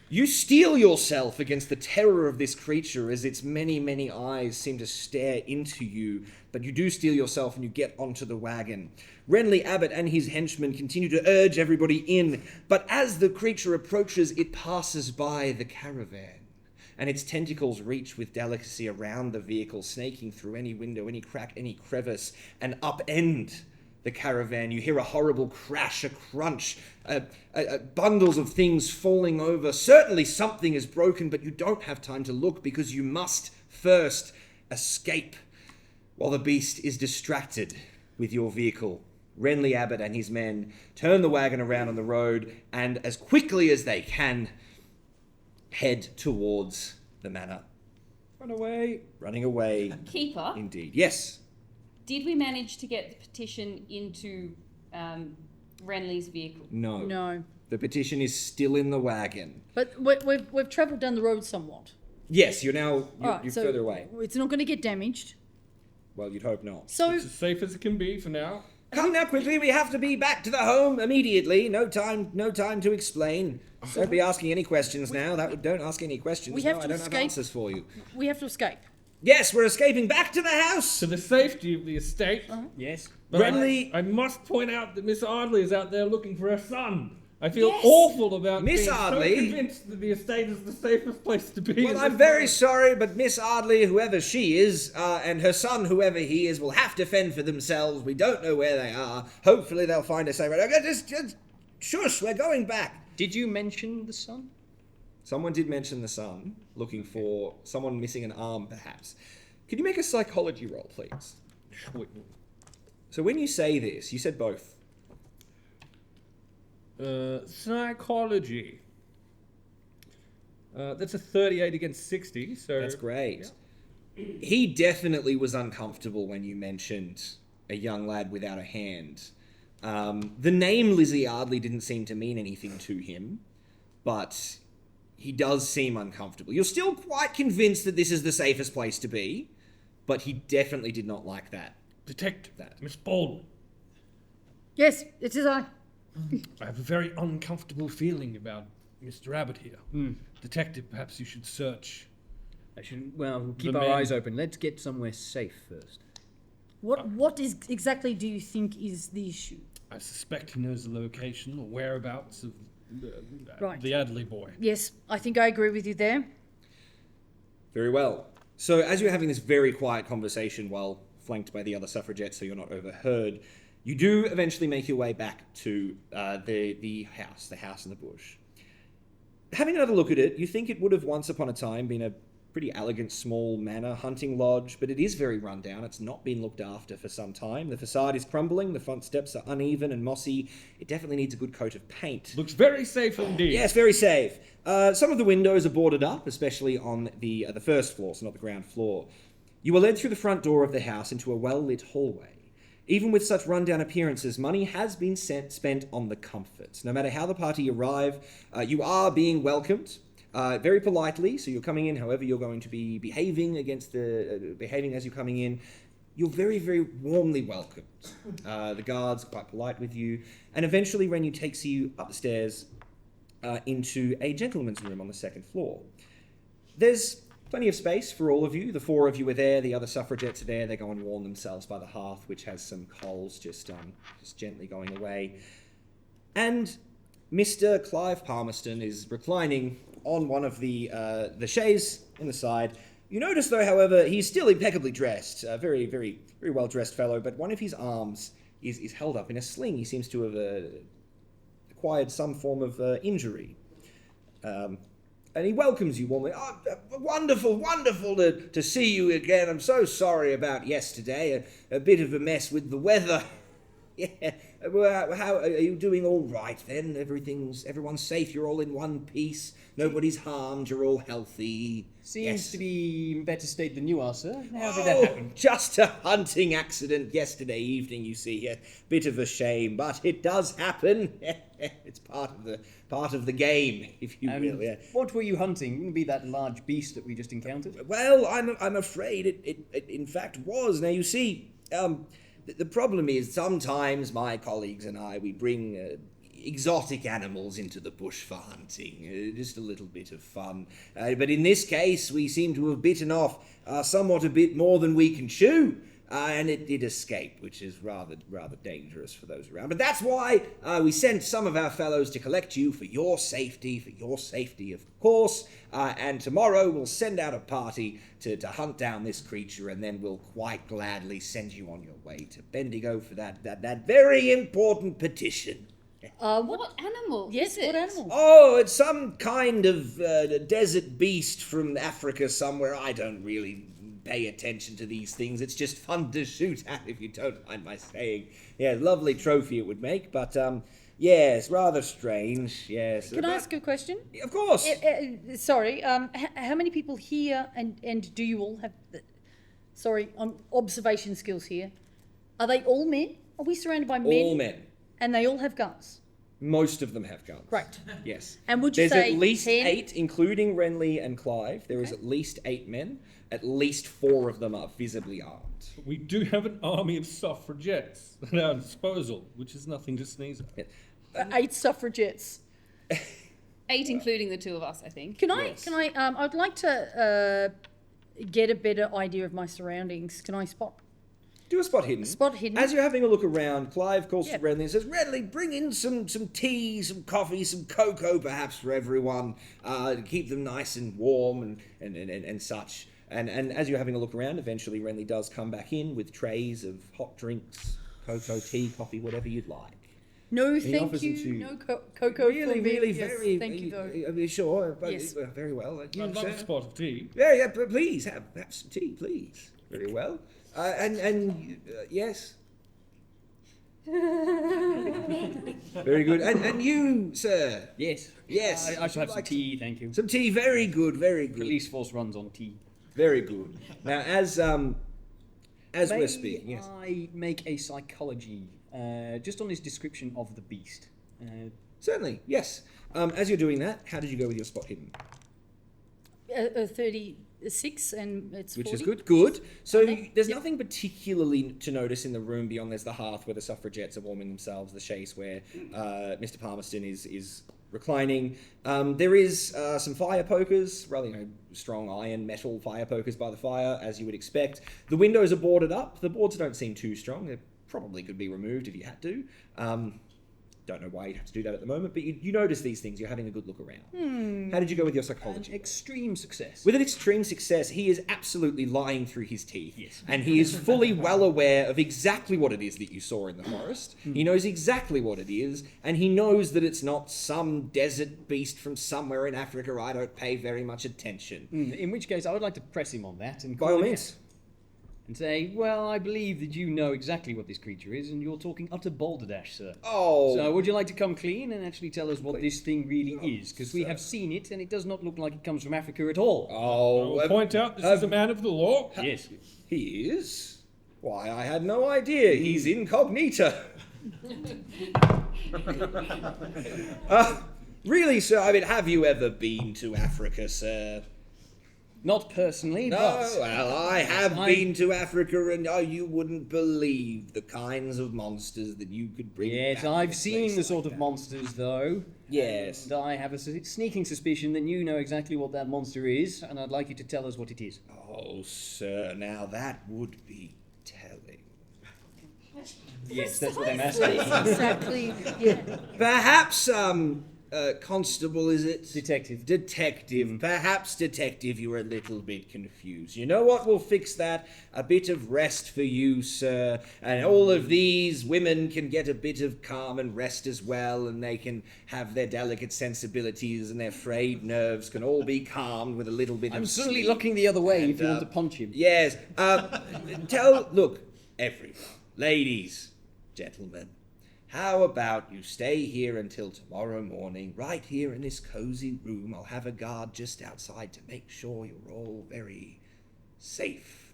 You steel yourself against the terror of this creature as its many, many eyes seem to stare into you, but you do steel yourself and you get onto the wagon. Renly Abbott and his henchmen continue to urge everybody in, but as the creature approaches, it passes by the caravan, and its tentacles reach with delicacy around the vehicle, snaking through any window, any crack, any crevice, and upend the caravan. You hear a horrible crash, a crunch, bundles of things falling over. Certainly something is broken, but you don't have time to look because you must first escape while the beast is distracted with your vehicle. Renly Abbott and his men turn the wagon around on the road and, as quickly as they can, head towards the manor. Run away. Running away. Keeper, Indeed. Yes. did we manage to get the petition into Renly's vehicle? No. No. The petition is still in the wagon. But we've travelled down the road somewhat. Yes, you're now Alright, you're so further away. It's not going to get damaged. Well, you'd hope not. So It's as safe as it can be for now. Come now, quickly. We have to be back to the home immediately. No time to explain. Don't be asking any questions now. Don't ask any questions. We have no, to I don't have escape. answers for you. we have to escape. Yes, we're escaping back to the house. To the safety of the estate. Yes. But Renly- I must point out that Miss Ardley is out there looking for her son. I feel awful about Miss being Ardley? so convinced that the estate is the safest place to be. Well, in I'm this very world. sorry, but Miss Ardley, whoever she is, and her son, whoever he is, will have to fend for themselves. We don't know where they are. Hopefully they'll find us safe. Okay, just shush, we're going back. Did you mention the son? Someone did mention the son, looking for someone missing an arm, perhaps. Could you make a psychology roll, please? So when you say this, you said both. Psychology. That's a 38 against 60, so... That's great. He definitely was uncomfortable when you mentioned a young lad without a hand. The name Lizzie Ardley didn't seem to mean anything to him, but he does seem uncomfortable. You're still quite convinced that this is the safest place to be, but he definitely did not like that. Detective, Miss Baldwin. Yes, it is I. I have a very uncomfortable feeling about Mr. Abbott here. Detective, perhaps you should search. Well, keep The our main- eyes open. Let's get somewhere safe first. What is exactly do you think is the issue? I suspect he knows the location or whereabouts of Right. the Adley boy. Yes, I think I agree with you there. Very well. So as you're having this very quiet conversation while flanked by the other suffragettes so you're not overheard, you do eventually make your way back to the house in the bush. Having another look at it, you think it would have once upon a time been a pretty elegant small manor hunting lodge, but it is very run down. It's not been looked after for some time. The facade is crumbling, the front steps are uneven and mossy. It definitely needs a good coat of paint. Looks very safe indeed. Yes, very safe. Some of the windows are boarded up, especially on the first floor, so not the ground floor. You are led through the front door of the house into a well-lit hallway. Even with such rundown appearances, money has been spent on the comforts. No matter how the party arrive, you are being welcomed very politely. So you're coming in, however you're going to be behaving behaving as you're coming in. You're very, very warmly welcomed. The guards are quite polite with you, and eventually Renu takes you up the stairs into a gentleman's room on the second floor. There's plenty of space for all of you. The four of you are there. The other suffragettes are there. They go and warm themselves by the hearth, which has some coals just gently going away. And Mr. Clive Palmerston is reclining on one of the chaise in the side. You notice, though, however, he's still impeccably dressed. A very, very, very well-dressed fellow, but one of his arms is held up in a sling. He seems to have acquired some form of injury. And he welcomes you warmly. Oh, wonderful to see you again. I'm so sorry about yesterday. A bit of a mess with the weather. Yeah. Well, how are you doing? All right then? Everyone's safe. You're all in one piece. Nobody's harmed. You're all healthy. Seems to be in better state than you are, sir. How did Oh, that happen? just a hunting accident yesterday evening, you see. A bit of a shame, but it does happen. It's part of the game, if you will. Yeah. What were you hunting? Wouldn't it be that large beast that we just encountered? Well, I'm afraid it in fact was. Now you see, the problem is sometimes my colleagues and I we bring exotic animals into the bush for hunting, just a little bit of fun. But in this case, we seem to have bitten off somewhat a bit more than we can chew. And it did escape, which is rather dangerous for those around. But that's why we sent some of our fellows to collect you for your safety of course. And tomorrow we'll send out a party to hunt down this creature, and then we'll quite gladly send you on your way to Bendigo for that very important petition. What animal? Yes, what animal? Oh, it's some kind of desert beast from Africa somewhere. I don't really pay attention to these things. It's just fun to shoot at, if you don't mind my saying. Yeah, lovely trophy it would make, but yes, rather strange. Yes. Can I ask a question? Of course. Sorry. How many people here, and do you all have? Observation skills here. Are they all men? Are we surrounded by men? All men. And they all have guns. Most of them have guns. Great. Yes. And would you There's say at least 10? 8, including Renly and Clive. There is at least 8 men. At least 4 of them are visibly armed. We do have an army of suffragettes at our disposal, which is nothing to sneeze at. 8 suffragettes. 8, including the 2 of us, I think. Can I? I'd like to get a better idea of my surroundings. Can I spot? Do a spot hidden. Spot hidden. As you're having a look around, Clive calls to Yep. Renly and says, Renly, bring in some tea, some coffee, some cocoa perhaps for everyone, to keep them nice and warm and such. And as you're having a look around, eventually Renly does come back in with trays of hot drinks, cocoa, tea, coffee, whatever you'd like. No, he thank offers them you. to- No cocoa. Really, for me. really, Yes, very... Thank you, though. Sure, but Yes. very well. You, I'd love sir? a spot of tea. Yeah, but please, have some tea, please. Very well. Yes. Very good. And you, sir? Yes. Yes. I shall have some tea, thank you. Some tea, very good, very good. Police force runs on tea. Very good. Now, as we're speaking, yes. I make a psychology, just on his description of the beast. Certainly, yes. As you're doing that, how did you go with your spot hidden? 36, and it's 40. Which is good. Good. So Okay. there's nothing particularly to notice in the room beyond there's the hearth where the suffragettes are warming themselves, the chaise where Mr. Palmerston is reclining. There is some fire pokers, rather strong iron metal fire pokers by the fire, as you would expect. The windows are boarded up. The boards don't seem too strong. They probably could be removed if you had to. Don't know why you'd have to do that at the moment, but you notice these things. You're having a good look around. How did you go with your psychology? Extreme success. With an extreme success, he is absolutely lying through his teeth. Yes. And he is fully well aware of exactly what it is that you saw in the forest. He knows exactly what it is, and he knows that it's not some desert beast from somewhere in Africa I don't pay very much attention. In which case, I would like to press him on that and By call all him means. out and say, well, I believe that you know exactly what this creature is, and you're talking utter balderdash, sir. Oh. So would you like to come clean and actually tell us what this thing really is? Because we have seen it, and it does not look like it comes from Africa at all. I Oh, will point out this is a man of the law. Yes. he is? Why, I had no idea. He's incognito. Really, sir? I mean, have you ever been to Africa, sir? Not personally, No, but... well, I have been to Africa, and you wouldn't believe the kinds of monsters that you could bring Yes, back I've to a seen place the sort like of that. monsters, though. Yes. And I have a sneaking suspicion that you know exactly what that monster is, and I'd like you to tell us what it is. Oh, sir, now that would be telling. Yes, that's what I'm asking. Exactly. Yeah. Perhaps, Constable, is it? Detective. Detective. Perhaps, detective, you were a little bit confused. You know what will fix that? A bit of rest for you, sir. And all of these women can get a bit of calm and rest as well, and they can have their delicate sensibilities and their frayed nerves can all be calmed with a little bit I'm of certainly sleep. looking the other way And, if you want to punch him. Yes. Look, everyone, ladies, gentlemen, how about you stay here until tomorrow morning, right here in this cozy room? I'll have a guard just outside to make sure you're all very safe.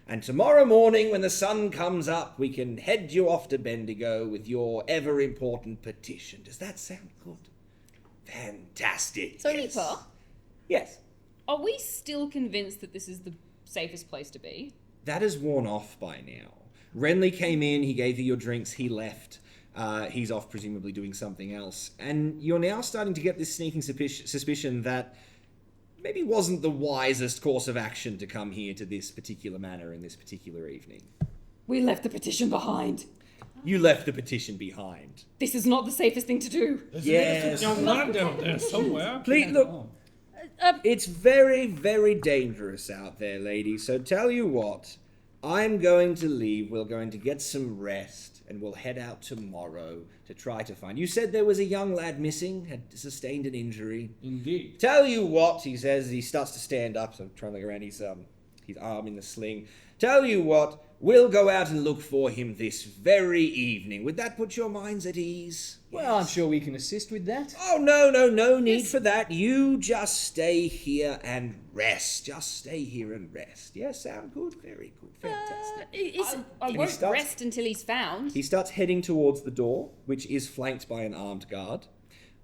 And tomorrow morning, when the sun comes up, we can head you off to Bendigo with your ever-important petition. Does that sound good? Fantastic. So, yes. Nipper, Yes. are we still convinced that this is the safest place to be? That has worn off by now. Renly came in, he gave you your drinks, he left. He's off presumably doing something else. And you're now starting to get this sneaking suspicion that maybe wasn't the wisest course of action to come here to this particular manor in this particular evening. We left the petition behind. You left the petition behind. This is not the safest thing to do. There's Yes. a young lad down there somewhere. Please, look, it's very, very dangerous out there, ladies. So tell you what, I'm going to leave. We're going to get some rest, and we'll head out tomorrow to try to find... You said there was a young lad missing, had sustained an injury. Indeed. Tell you what, he says, he starts to stand up, so I'm trying to look around his arm in the sling. Tell you what, we'll go out and look for him this very evening. Would that put your minds at ease? Well, I'm sure we can assist with that. Oh, no need for that. You just stay here and rest. Just stay here and rest. Yes, sound good? Very good. Fantastic. I won't rest until he's found. He starts heading towards the door, which is flanked by an armed guard.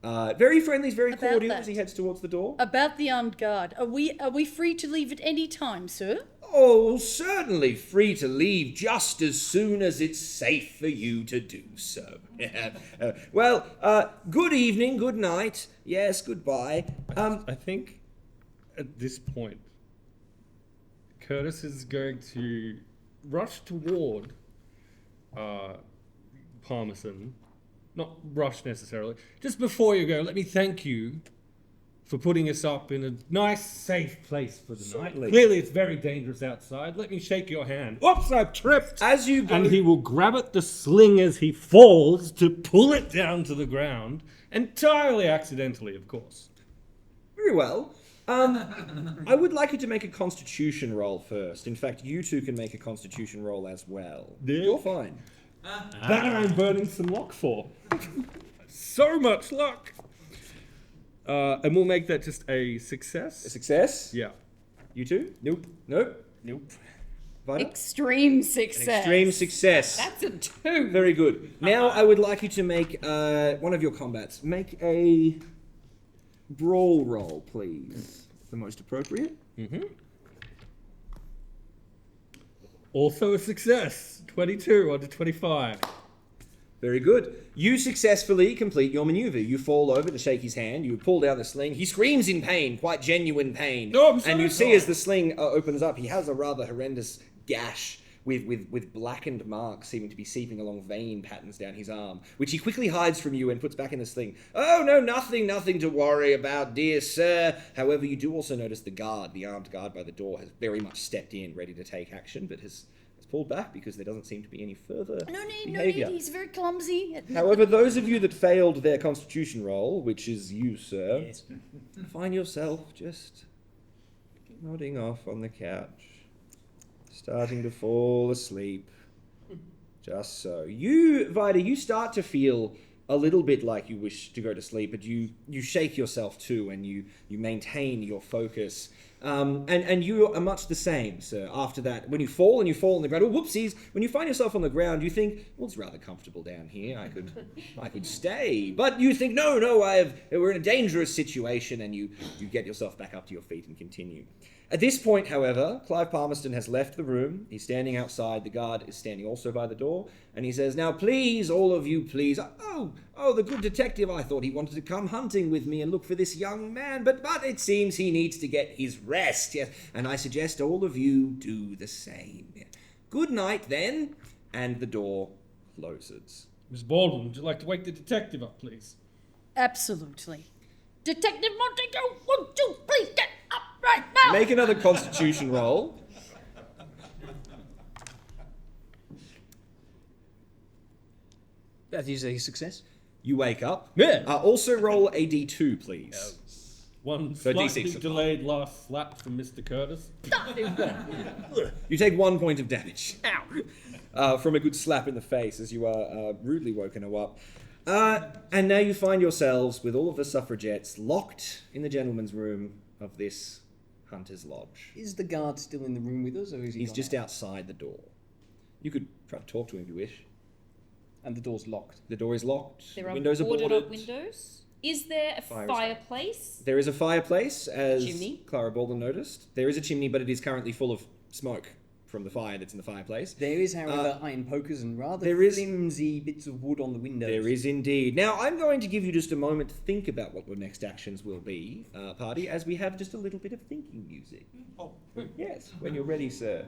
Very friendly, very About cordial that. as he heads towards the door. About the armed guard, are we free to leave at any time, sir? Oh, certainly free to leave just as soon as it's safe for you to do so. Good evening, good night. Yes, goodbye. I think at this point, Curtis is going to rush toward Palmerston. Not rush necessarily. Just before you go, let me thank you for putting us up in a nice, safe place for the Certainly. night. Clearly, it's very dangerous outside. Let me shake your hand. Oops, I've tripped. As you go... And he will grab at the sling as he falls to pull it down to the ground, entirely accidentally, of course. Very well. I would like you to make a constitution roll first. In fact, you two can make a constitution roll as well. Yeah. You're fine. That I'm burning some luck for. So much luck. And we'll make that just a success. A success? Yeah. You two? Nope. Nope. Nope. Vida? Extreme success. Extreme success. That's a 2. Very good. Now I would like you to make one of your combats. Make a brawl roll, please. The most appropriate. Mm-hmm. Also a success. 22 onto 25. Very good. You successfully complete your maneuver. You fall over to shake his hand. You pull down the sling. He screams in pain, quite genuine pain. No, I'm sorry. And you see as the sling opens up, he has a rather horrendous gash with blackened marks seeming to be seeping along vein patterns down his arm, which he quickly hides from you and puts back in the sling. Oh, no, nothing to worry about, dear sir. However, you do also notice the armed guard by the door, has very much stepped in, ready to take action, but has pulled back because there doesn't seem to be any further behavior. He's very clumsy. However, those of you that failed their constitution roll, which is you, sir, Yes. find yourself just nodding off on the couch, starting to fall asleep. Just so. You, Vida, you start to feel a little bit like you wish to go to sleep, but you shake yourself too, and you maintain your focus. And you are much the same, sir. After that, when you fall on the ground, oh, whoopsies, when you find yourself on the ground, you think, well, it's rather comfortable down here. I could stay. But you think, no, we're in a dangerous situation, and you get yourself back up to your feet and continue. At this point, however, Clive Palmerston has left the room. He's standing outside. The guard is standing also by the door. And he says, now, please, all of you, please. Oh, the good detective. I thought he wanted to come hunting with me and look for this young man. But it seems he needs to get his rest. Yes, and I suggest all of you do the same. Good night, then. And the door closes. Miss Baldwin, would you like to wake the detective up, please? Absolutely. Detective Montague, won't you please get up right now? Make another Constitution roll. That is a success. You wake up. Yeah. Also roll a d2, please. One So slightly D6. delayed last slap from Mr. Curtis. You take 1 point of damage. Ow! From a good slap in the face as you are rudely woken up. And now you find yourselves with all of the suffragettes locked in the gentleman's room of this hunter's lodge. Is the guard still in the room with us, or is he He's gone just out? outside the door. You could try to talk to him if you wish. And the door's locked. The door is locked. There the are windows are boarded boarded. up windows. Is there a Fire fireplace? There is a fireplace, as Chimney? Clara Baldwin noticed. There is a chimney, but it is currently full of smoke from the fire that's in the fireplace. There is, however, iron pokers and rather there is- flimsy bits of wood on the windows. There is indeed. Now, I'm going to give you just a moment to think about what your next actions will be, party, as we have just a little bit of thinking music. Oh, Yes, when you're ready, sir.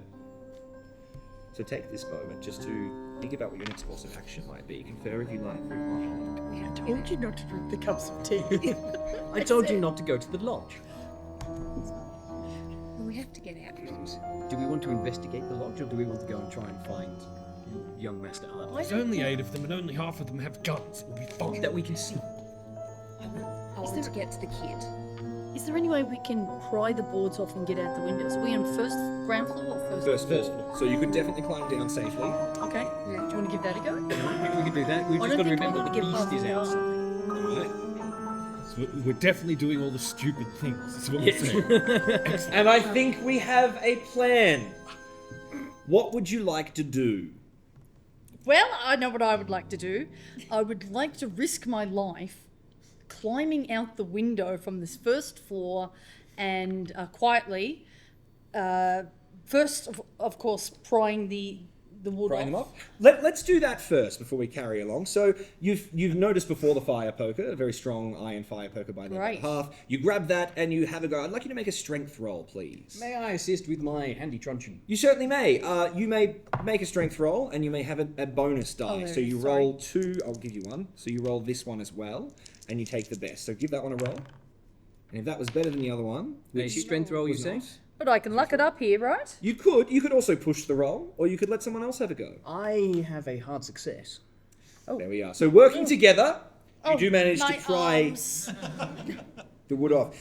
So take this moment just to think about what your next course of action might be. Confer if you like. I told you not to drink the cups of tea. I told you not to go to the lodge. We have to get out. Do we want to investigate the lodge, or do we want to go and try and find young Master Art? There's only 8 of them, and only half of them have guns. It will be fine. That we can see. I want to get to the kid. Is there any way we can pry the boards off and get out the windows? Are we on first ground floor or first? First floor. So you could definitely climb down safely. Okay. Do you want to give that a go? We can do that. We've I just got don't to think remember we the need to get beast past is the outside. Alright. So we're definitely doing all the stupid things. That's what we're saying. And I think we have a plan. What would you like to do? Well, I know what I would like to do. I would like to risk my life climbing out the window from this first floor and quietly, first, of course, prying the wood Prying them off. off? Let's do that first before we carry along. So you've noticed before the fire poker, a very strong iron fire poker by the Right. half. You grab that and you have a go. I'd like you to make a strength roll, please. May I assist with my handy truncheon? You certainly may. You may make a strength roll, and you may have a bonus die. there So it you is, roll 2. I'll give you 1. So you roll this one as well, and you take the best. So give that one a roll. And if that was better than the other one, A strength roll, you was say? not, But I can luck it up here, right? You could also push the roll, or you could let someone else have a go. I have a hard success. There we are. So working together, you do manage to my pry arms. the wood off.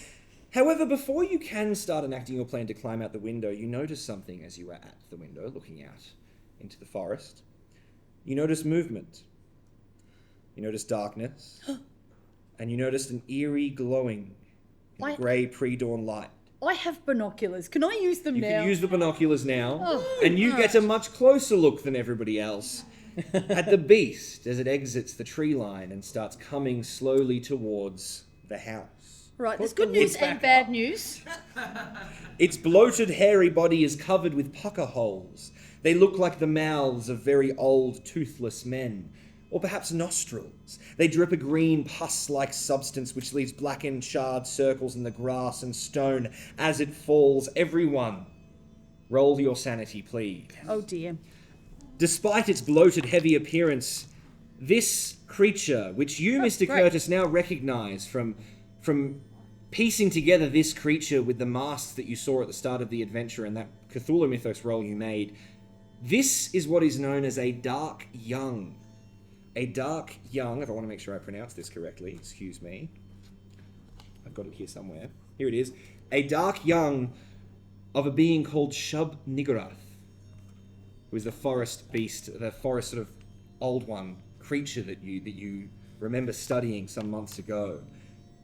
However, before you can start enacting your plan to climb out the window, you notice something as you are at the window, looking out into the forest. You notice movement. You notice darkness. And you notice an eerie glowing in the Why- grey pre-dawn light. I have binoculars. Can I use them You now? can use the binoculars now, Oh, and you get a much closer look than everybody else at the beast as it exits the tree line and starts coming slowly towards the house. Right, there's Put the good news wood and back bad up. news. Its bloated, hairy body is covered with pucker holes. They look like the mouths of very old, toothless men. Or perhaps nostrils. They drip a green pus-like substance which leaves blackened, charred circles in the grass and stone as it falls. Everyone, roll your sanity, please. Oh dear. Despite its bloated, heavy appearance, this creature, which you, Mr. right. Curtis, now recognise from piecing together this creature with the masks that you saw at the start of the adventure and that Cthulhu Mythos roll you made, this is what is known as a dark young. A dark young, if I want to make sure I pronounce this correctly, excuse me. I've got it here somewhere. Here it is. A dark young of a being called Shub Niggurath, who is the forest beast, the forest sort of old one, creature that you remember studying some months ago.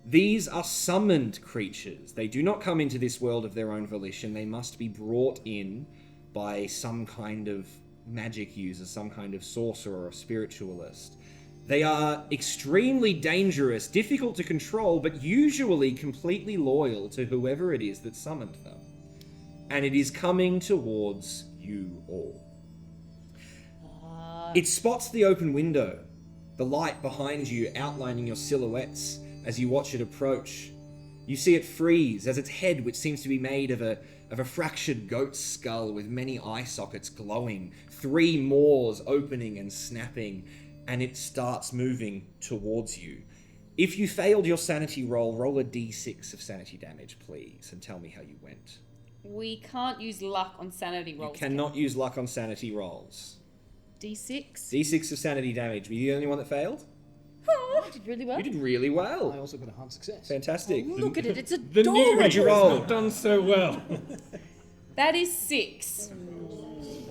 These are summoned creatures. They do not come into this world of their own volition. They must be brought in by some kind of magic user, some kind of sorcerer or spiritualist. They are extremely dangerous, difficult to control, but usually completely loyal to whoever it is that summoned them. And it is coming towards you all. It spots the open window, the light behind you outlining your silhouettes as you watch it approach. You see it freeze as its head, which seems to be made of a fractured goat's skull with many eye sockets glowing, 3 maws opening and snapping, and it starts moving towards you. If you failed your sanity roll a d6 of sanity damage, please, and tell me how you went. We can't use luck on sanity rolls. You cannot use luck on sanity rolls. D6. D6 of sanity damage. Were you the only one that failed? Oh, you did really well. You did really I well. also got a hard success. Fantastic. Oh, look at it, it's The adorable. What'd you new roll? not done so well. That is 6.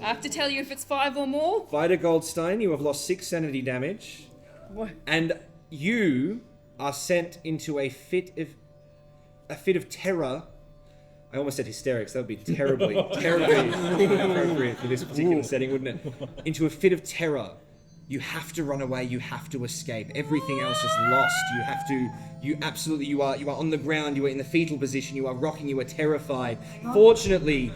I have to tell you if it's 5 or more. Vida Goldstein, you have lost 6 sanity damage. What? And you are sent into a fit of terror. I almost said hysterics. That would be terribly inappropriate for this particular setting, wouldn't it? Into a fit of terror. You have to run away. You have to escape. Everything else is lost. You are on the ground. You are in the fetal position. You are rocking. You are terrified. Fortunately,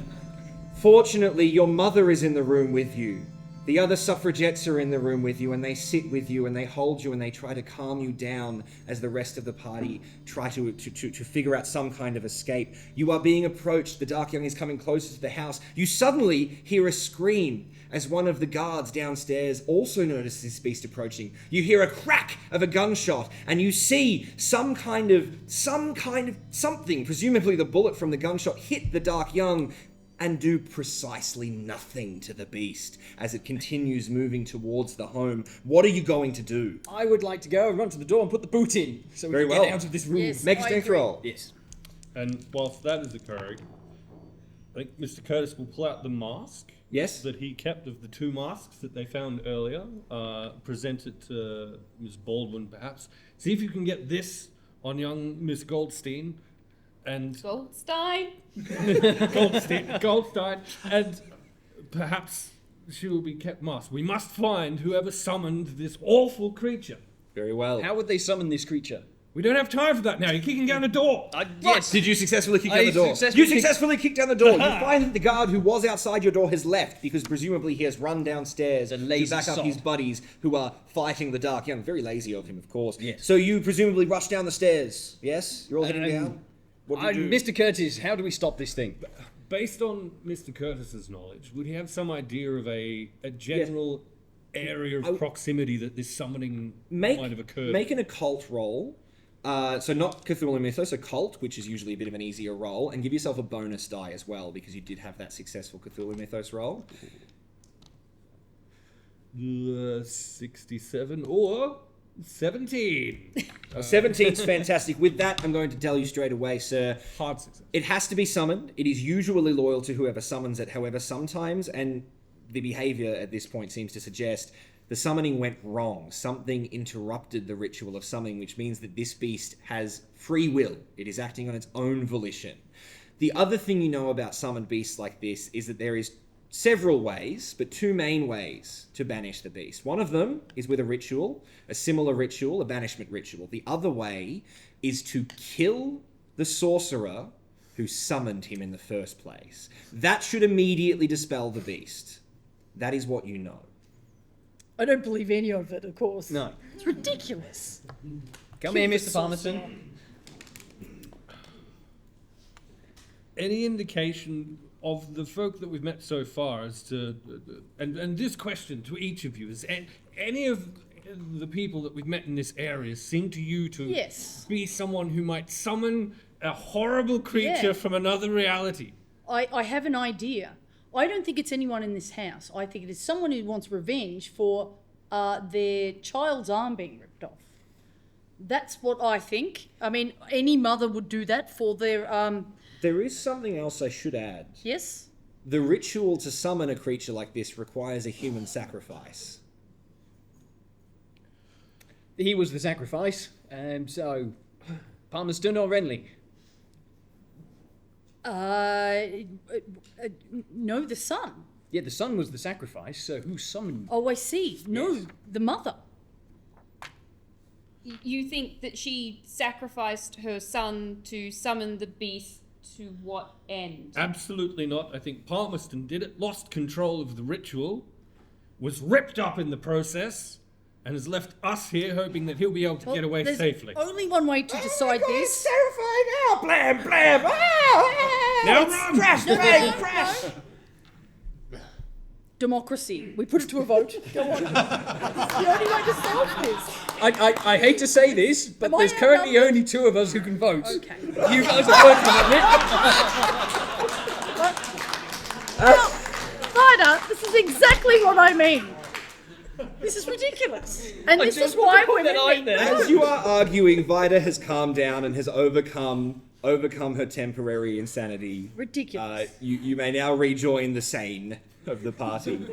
your mother is in the room with you. The other suffragettes are in the room with you, and they sit with you, and they hold you, and they try to calm you down as the rest of the party try to figure out some kind of escape. You are being approached. The Dark Young is coming closer to the house. You suddenly hear a scream as one of the guards downstairs also notices this beast approaching. You hear a crack of a gunshot, and you see some kind of something, presumably the bullet from the gunshot, hit the Dark Young and do precisely nothing to the beast as it continues moving towards the home. What are you going to do? I would like to go and run to the door and put the boot in so we Very can well. get out of this room. Yes. Make a I strength agree. roll. Yes. And whilst that is occurring, I think Mr. Curtis will pull out the mask Yes? that he kept of the 2 masks that they found earlier, present it to Miss Baldwin perhaps. See if you can get this on young Miss Goldstein, and Goldstein. Goldstein, and perhaps she will be kept masked. We must find whoever summoned this awful creature. Very well. How would they summon this creature? We don't have time for that now. You're kicking down the door. Yes. Did you successfully kick I down the door? successfully You successfully kicked down the door. You find that the guard who was outside your door has left because presumably he has run downstairs to lazy back up sod. his buddies who are fighting the Dark Young. Very lazy of him, of course. Yes. So you presumably rush down the stairs. Yes? You're all heading down? What do you do? Mr. Curtis, how do we stop this thing? Based on Mr. Curtis's knowledge, would he have some idea of a general area of proximity that this summoning might have occurred? Make an occult roll. So not Cthulhu Mythos, occult, which is usually a bit of an easier roll, and give yourself a bonus die as well because you did have that successful Cthulhu Mythos roll. 67 or 17. 17's fantastic. With that, I'm going to tell you straight away, sir. Hard success. It has to be summoned. It is usually loyal to whoever summons it. However, sometimes, and the behavior at this point seems to suggest, the summoning went wrong. Something interrupted the ritual of summoning, which means that this beast has free will. It is acting on its own volition. The other thing you know about summoned beasts like this is that there is several ways, but 2 main ways to banish the beast. One of them is with a ritual, a similar ritual, a banishment ritual. The other way is to kill the sorcerer who summoned him in the first place. That should immediately dispel the beast. That is what you know. I don't believe any of it, of course. No. It's ridiculous. Come here, Mr. Palmerston. Any indication of the folk that we've met so far as to, and this question to each of you, is any of the people that we've met in this area seem to you to Yes. be someone who might summon a horrible creature Yeah. from another reality? I have an idea. I don't think it's anyone in this house. I think it is someone who wants revenge for their child's arm being ripped off. That's what I think. I mean, any mother would do that for their... There is something else I should add. Yes? The ritual to summon a creature like this requires a human sacrifice. He was the sacrifice, so Palmerston or Renly? No, the son. Yeah, the son was the sacrifice, so who summoned? Oh, I see. No, Yes. the mother. You think that she sacrificed her son to summon the beast to what end? Absolutely not. I think Palmerston did it, lost control of the ritual, was ripped up in the process, and has left us here hoping that he'll be able to get away There's safely. only one way to decide this. Terrifying! Oh, blam, blam! Now run! Crash, bang, crash! Democracy. We put it to a vote. Go on. It's the only way to solve this. I hate to say this, but Am I there's currently outnumbered? only 2 of us who can vote. Okay. You guys are working on it. Vida, this is exactly what I mean. This is ridiculous. And this is why women need As you are arguing, Vida has calmed down and has overcome her temporary insanity. Ridiculous. You may now rejoin the sane of the party.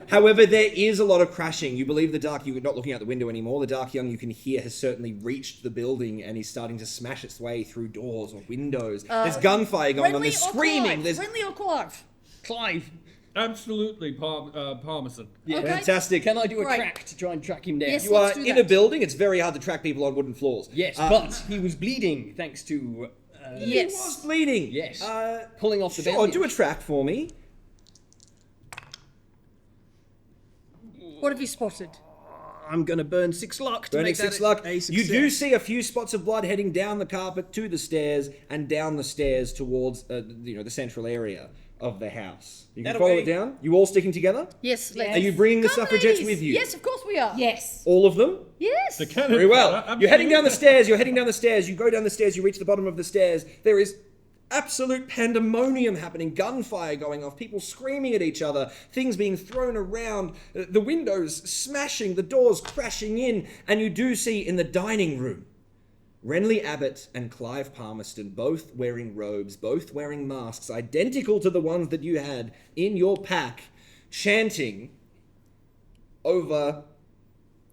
However, there is a lot of crashing. You believe the Dark, you're not looking out the window anymore, the Dark Young you can hear has certainly reached the building and is starting to smash its way through doors or windows. There's gunfire going on, there's screaming. There's Renly or Clive? Clive. Absolutely, Parmesan. Yeah. Okay. Fantastic. Can I do a Great. track to try and track him down? Yes. You are Let's do in a that. building, it's very hard to track people on wooden floors. Yes, but he was bleeding thanks to... He was bleeding. Yes. Uh, Pulling off the Sure, bandage. do a track for me. What have you spotted? I'm going to burn 6 luck to Burning make that 6 luck. a You success. do see a few spots of blood heading down the carpet to the stairs and down the stairs towards the central area of the house. You can That follow away. it down. You all sticking together? Yes, let's. Are you bringing the Come, suffragettes ladies. with you? Yes, of course we are. Yes. All of them? Yes. Very well. You're heading down the stairs. You go down the stairs. You reach the bottom of the stairs. There is absolute pandemonium happening. Gunfire going off. People screaming at each other. Things being thrown around. The windows smashing. The doors crashing in. And you do see in the dining room Renly Abbott and Clive Palmerston, both wearing robes, both wearing masks, identical to the ones that you had in your pack, chanting over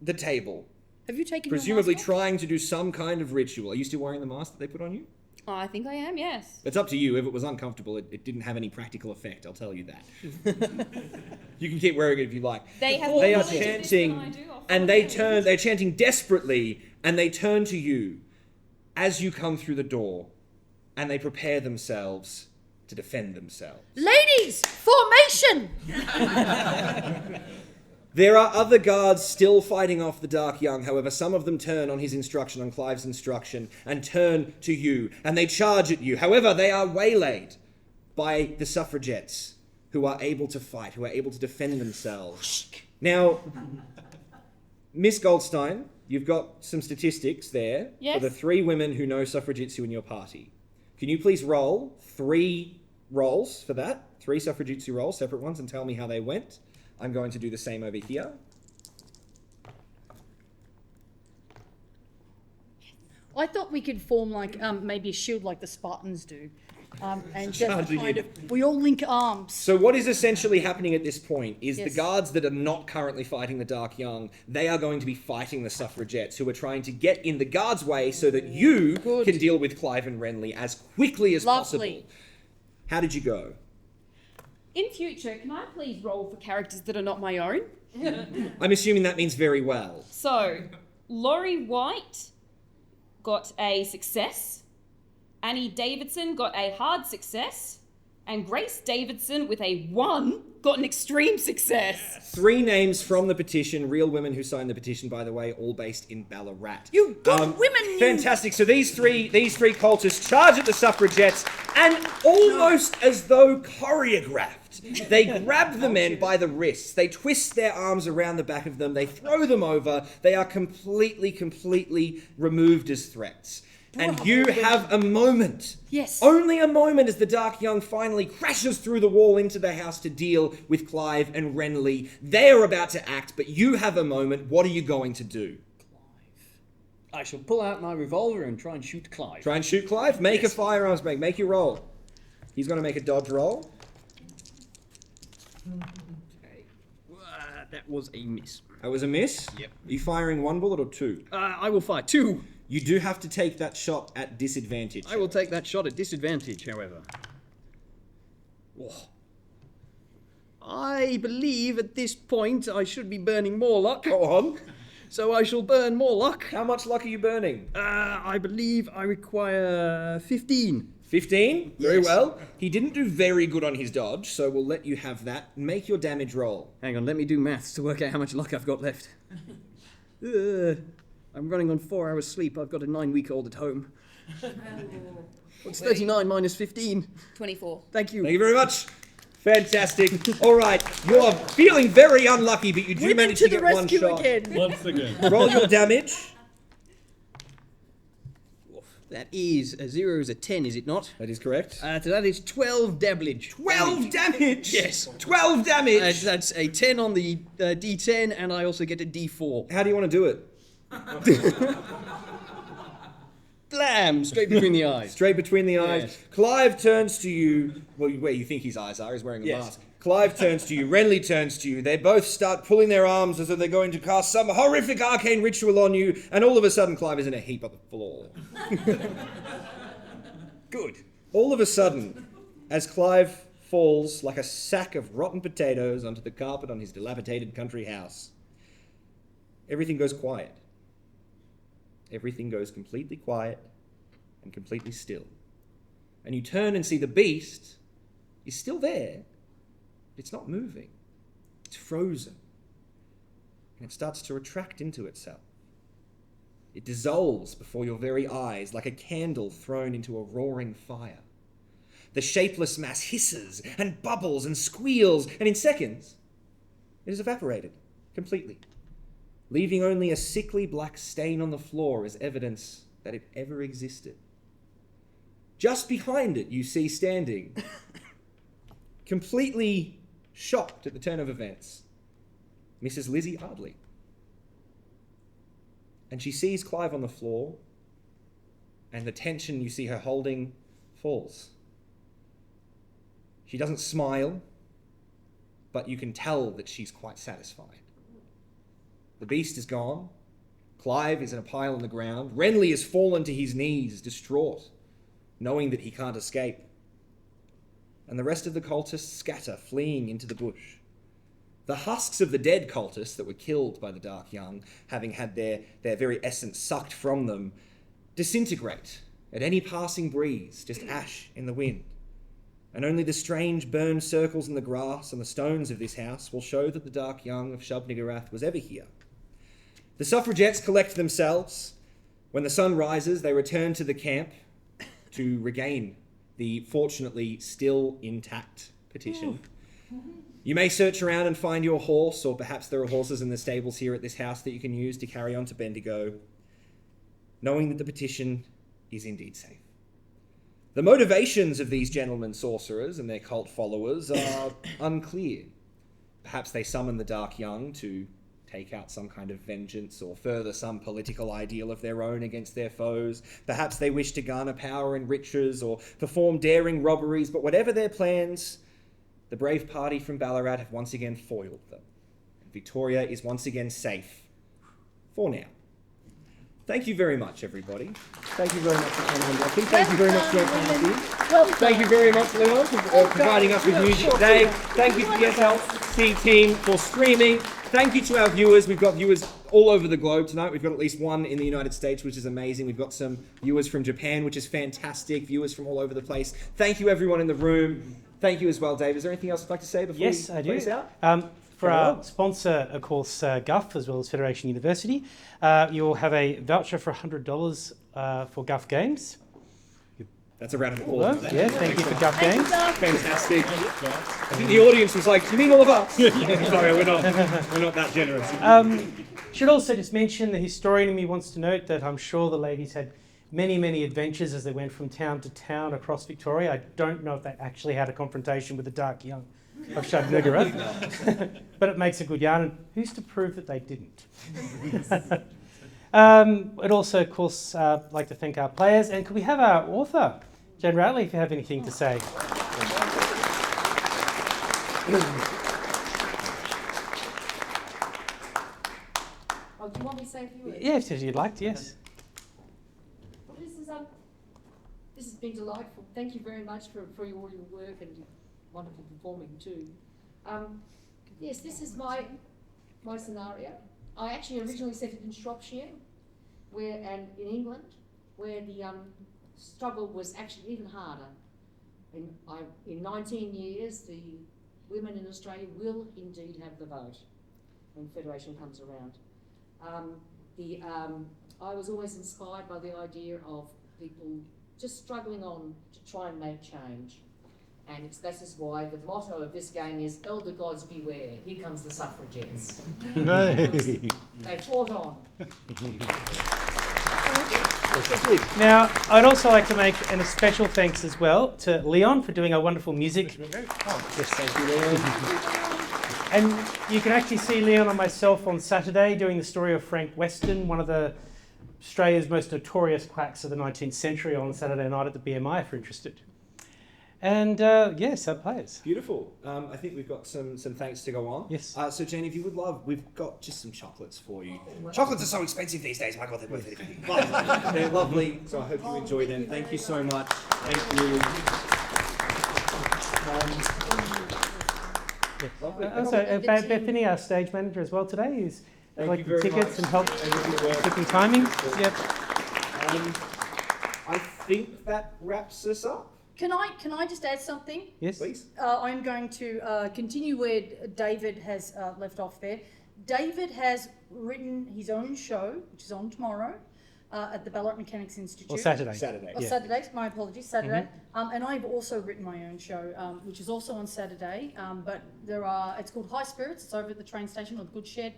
the table. Have you taken Presumably your mask trying to do some kind of ritual. Are you still wearing the mask that they put on you? Oh, I think I am, yes. It's up to you. If it was uncomfortable, it didn't have any practical effect, I'll tell you that. You can keep wearing it if you like. They have They more are knowledge of this chanting, than I do. I'll and follow them. they're chanting desperately, and they turn to you as you come through the door, and they prepare themselves to defend themselves. off? Ladies, formation! There are other guards still fighting off the Dark Young, however, some of them turn on his instruction, on Clive's instruction, and turn to you, and they charge at you. However, they are waylaid by the suffragettes, who are able to fight, who are able to defend themselves. Now, Miss Goldstein, you've got some statistics there Yes. for the 3 women who know suffragitsu in your party. Can you please roll 3 rolls for that? 3 suffragitsu rolls, separate ones, and tell me how they went. I'm going to do the same over here. I thought we could form like maybe a shield like the Spartans do. And just Charging kind in. of, we all link arms. So what is essentially happening at this point is Yes. the guards that are not currently fighting the Dark Young, they are going to be fighting the suffragettes who are trying to get in the guards' way so that you Good. can deal with Clive and Renly as quickly as Lovely. possible. How did you go? In future, can I please roll for characters that are not my own? I'm assuming that means very well. So, Laurie White got a success. Annie Davidson got a hard success. And Grace Davidson with a 1 got an extreme success. 3 names from the petition, real women who signed the petition, by the way, all based in Ballarat. You good women, you... Fantastic. So these three cultists charge at the suffragettes, and almost as though choreographed, they grab the men by the wrists, they twist their arms around the back of them, they throw them over, they are completely removed as threats. And you have a moment. Yes. Only a moment as the Dark Young finally crashes through the wall into the house to deal with Clive and Renly. They are about to act, but you have a moment. What are you going to do? I shall pull out my revolver and try and shoot Clive. Try and shoot Clive? Make a firearms break. Make your roll. He's going to make a dodge roll. Okay. That was a miss. That was a miss? Yep. Are you firing 1 bullet or 2? I will fire 2. You do have to take that shot at disadvantage. I will take that shot at disadvantage, however. Oh. I believe at this point I should be burning more luck. Go on. So I shall burn more luck. How much luck are you burning? I believe I require 15. 15? Very Yes. well. He didn't do very good on his dodge, so we'll let you have that. Make your damage roll. Hang on, let me do maths to work out how much luck I've got left. I'm running on 4 hours sleep. I've got a 9-week-old at home. What's 39 minus 15? 24. Thank you. Thank you very much. Fantastic. All right, you are feeling very unlucky, but you do Women manage to to the get one rescue shot. again. Once again. Roll your damage. That is a 0 is a 10, is it not? That is correct. So that is 12 damage. 12 damage? Yes. 12 damage! That's a 10 on the D10, and I also get a D4. How do you want to do it? Blam! Straight between the eyes. Straight between the eyes. Yes. Clive turns to you. Well, where you think his eyes are. He's wearing a Yes. mask. Clive turns to you. Renly turns to you. They both start pulling their arms as though they're going to cast some horrific arcane ritual on you. And all of a sudden, Clive is in a heap on the floor. Good. All of a sudden, as Clive falls like a sack of rotten potatoes onto the carpet on his dilapidated country house, everything goes quiet. Everything goes completely quiet and completely still. And you turn and see the beast is still there, but it's not moving. It's frozen. And it starts to retract into itself. It dissolves before your very eyes like a candle thrown into a roaring fire. The shapeless mass hisses and bubbles and squeals, and in seconds, it is evaporated completely, leaving only a sickly black stain on the floor as evidence that it ever existed. Just behind it, you see standing, completely shocked at the turn of events, Mrs. Lizzie Ardley. And she sees Clive on the floor, and the tension you see her holding falls. She doesn't smile, but you can tell that she's quite satisfied. The beast is gone. Clive is in a pile on the ground. Renly has fallen to his knees, distraught, knowing that he can't escape. And the rest of the cultists scatter, fleeing into the bush. The husks of the dead cultists that were killed by the Dark Young, having had their very essence sucked from them, disintegrate at any passing breeze, just ash in the wind. And only the strange burned circles in the grass and the stones of this house will show that the Dark Young of Shub-Niggurath was ever here. The suffragettes collect themselves. When the sun rises, they return to the camp to regain the fortunately still intact petition. You may search around and find your horse, or perhaps there are horses in the stables here at this house that you can use to carry on to Bendigo, knowing that the petition is indeed safe. The motivations of these gentlemen sorcerers and their cult followers are unclear. Perhaps they summon the Dark Young to take out some kind of vengeance or further some political ideal of their own against their foes. Perhaps they wish to garner power and riches or perform daring robberies, but whatever their plans, the brave party from Ballarat have once again foiled them. And Victoria is once again safe. For now. Thank you very much, everybody. Thank you very much for coming and watching. Thank you very much, John. Thank you very much, Leon, for providing us with music today. Thank you to the SLC team for streaming. Thank you to our viewers. We've got viewers all over the globe tonight. We've got at least one in the United States, which is amazing. We've got some viewers from Japan, which is fantastic. Viewers from all over the place. Thank you, everyone in the room. Thank you as well, Dave. Is there anything else you'd like to say before we close out? For our sponsor, of course, GUF, as well as Federation University, you'll have a voucher for $100 for GUF Games. That's a round of applause. Yeah, thank you for GUF Games. Fantastic. I think the audience was like, you mean all of us? Sorry, we're not that generous. Should also just mention, the historian in me wants to note that I'm sure the ladies had many, many adventures as they went from town to town across Victoria. I don't know if they actually had a confrontation with the Dark Young of Shub-Niggurath, but it makes a good yarn, and who's to prove that they didn't? I'd also, of course, like to thank our players, and could we have our author, Jane Routley, if you have anything to say? Oh, do you want me to say a few words? Yes, if you'd like to, yes. Well, this has been delightful. Thank you very much for all your work and wonderful performing too. Yes, this is my scenario. I actually originally set it in Shropshire, and in England, where the struggle was actually even harder. In 19 years, the women in Australia will indeed have the vote when Federation comes around. I was always inspired by the idea of people just struggling on to try and make change. And that is why the motto of this game is Elder Gods Beware. Here comes the suffragettes. They fought on. Now, I'd also like to make a special thanks as well to Leon for doing our wonderful music. Yes, thank you, Leon. And you can actually see Leon and myself on Saturday doing the story of Frank Weston, one of Australia's most notorious quacks of the 19th century, on Saturday night at the BMI if you're interested. And yes, our players. Beautiful. I think we've got some thanks to go on. Yes. So Jane, if you would love, we've got just some chocolates for you. Chocolates are so expensive these days. My God, they're worth anything. But they're lovely. So I hope you enjoy them. Thank you so much. Thank you. Lovely. Also, Bethany, our stage manager as well today, who's collecting very tickets much. and helped clicking timing. Yep. I think that wraps us up. Can I just add something? Yes. Please. I'm going to continue where David has left off there. David has written his own show, which is on tomorrow at the Ballarat Mechanics Institute. Or Saturday. Oh, Yeah. Saturday, my apologies, Saturday. And I've also written my own show, which is also on Saturday. But it's called High Spirits. It's over at the train station or the Good Shed.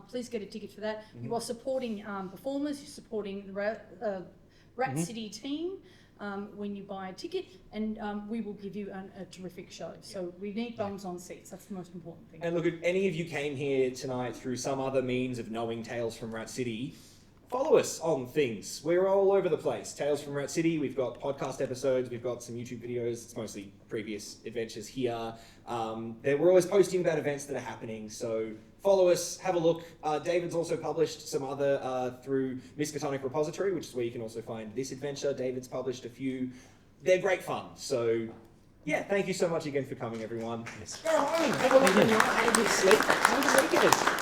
Please get a ticket for that. You are supporting performers. You're supporting the Rat City team. When you buy a ticket, and we will give you a terrific show. So we need bums on seats. That's the most important thing. And look, if any of you came here tonight through some other means of knowing Tales from Rat City, follow us on things. We're all over the place. Tales from Rat City, we've got podcast episodes, we've got some YouTube videos. It's mostly previous adventures here. We're always posting about events that are happening, so follow us, have a look. David's also published some other through Miskatonic Repository, which is where you can also find this adventure. David's published a few. They're great fun. So, yeah, thank you so much again for coming, everyone. Yes. Go home. Have a good night. Have a good sleep. Have a good weekend.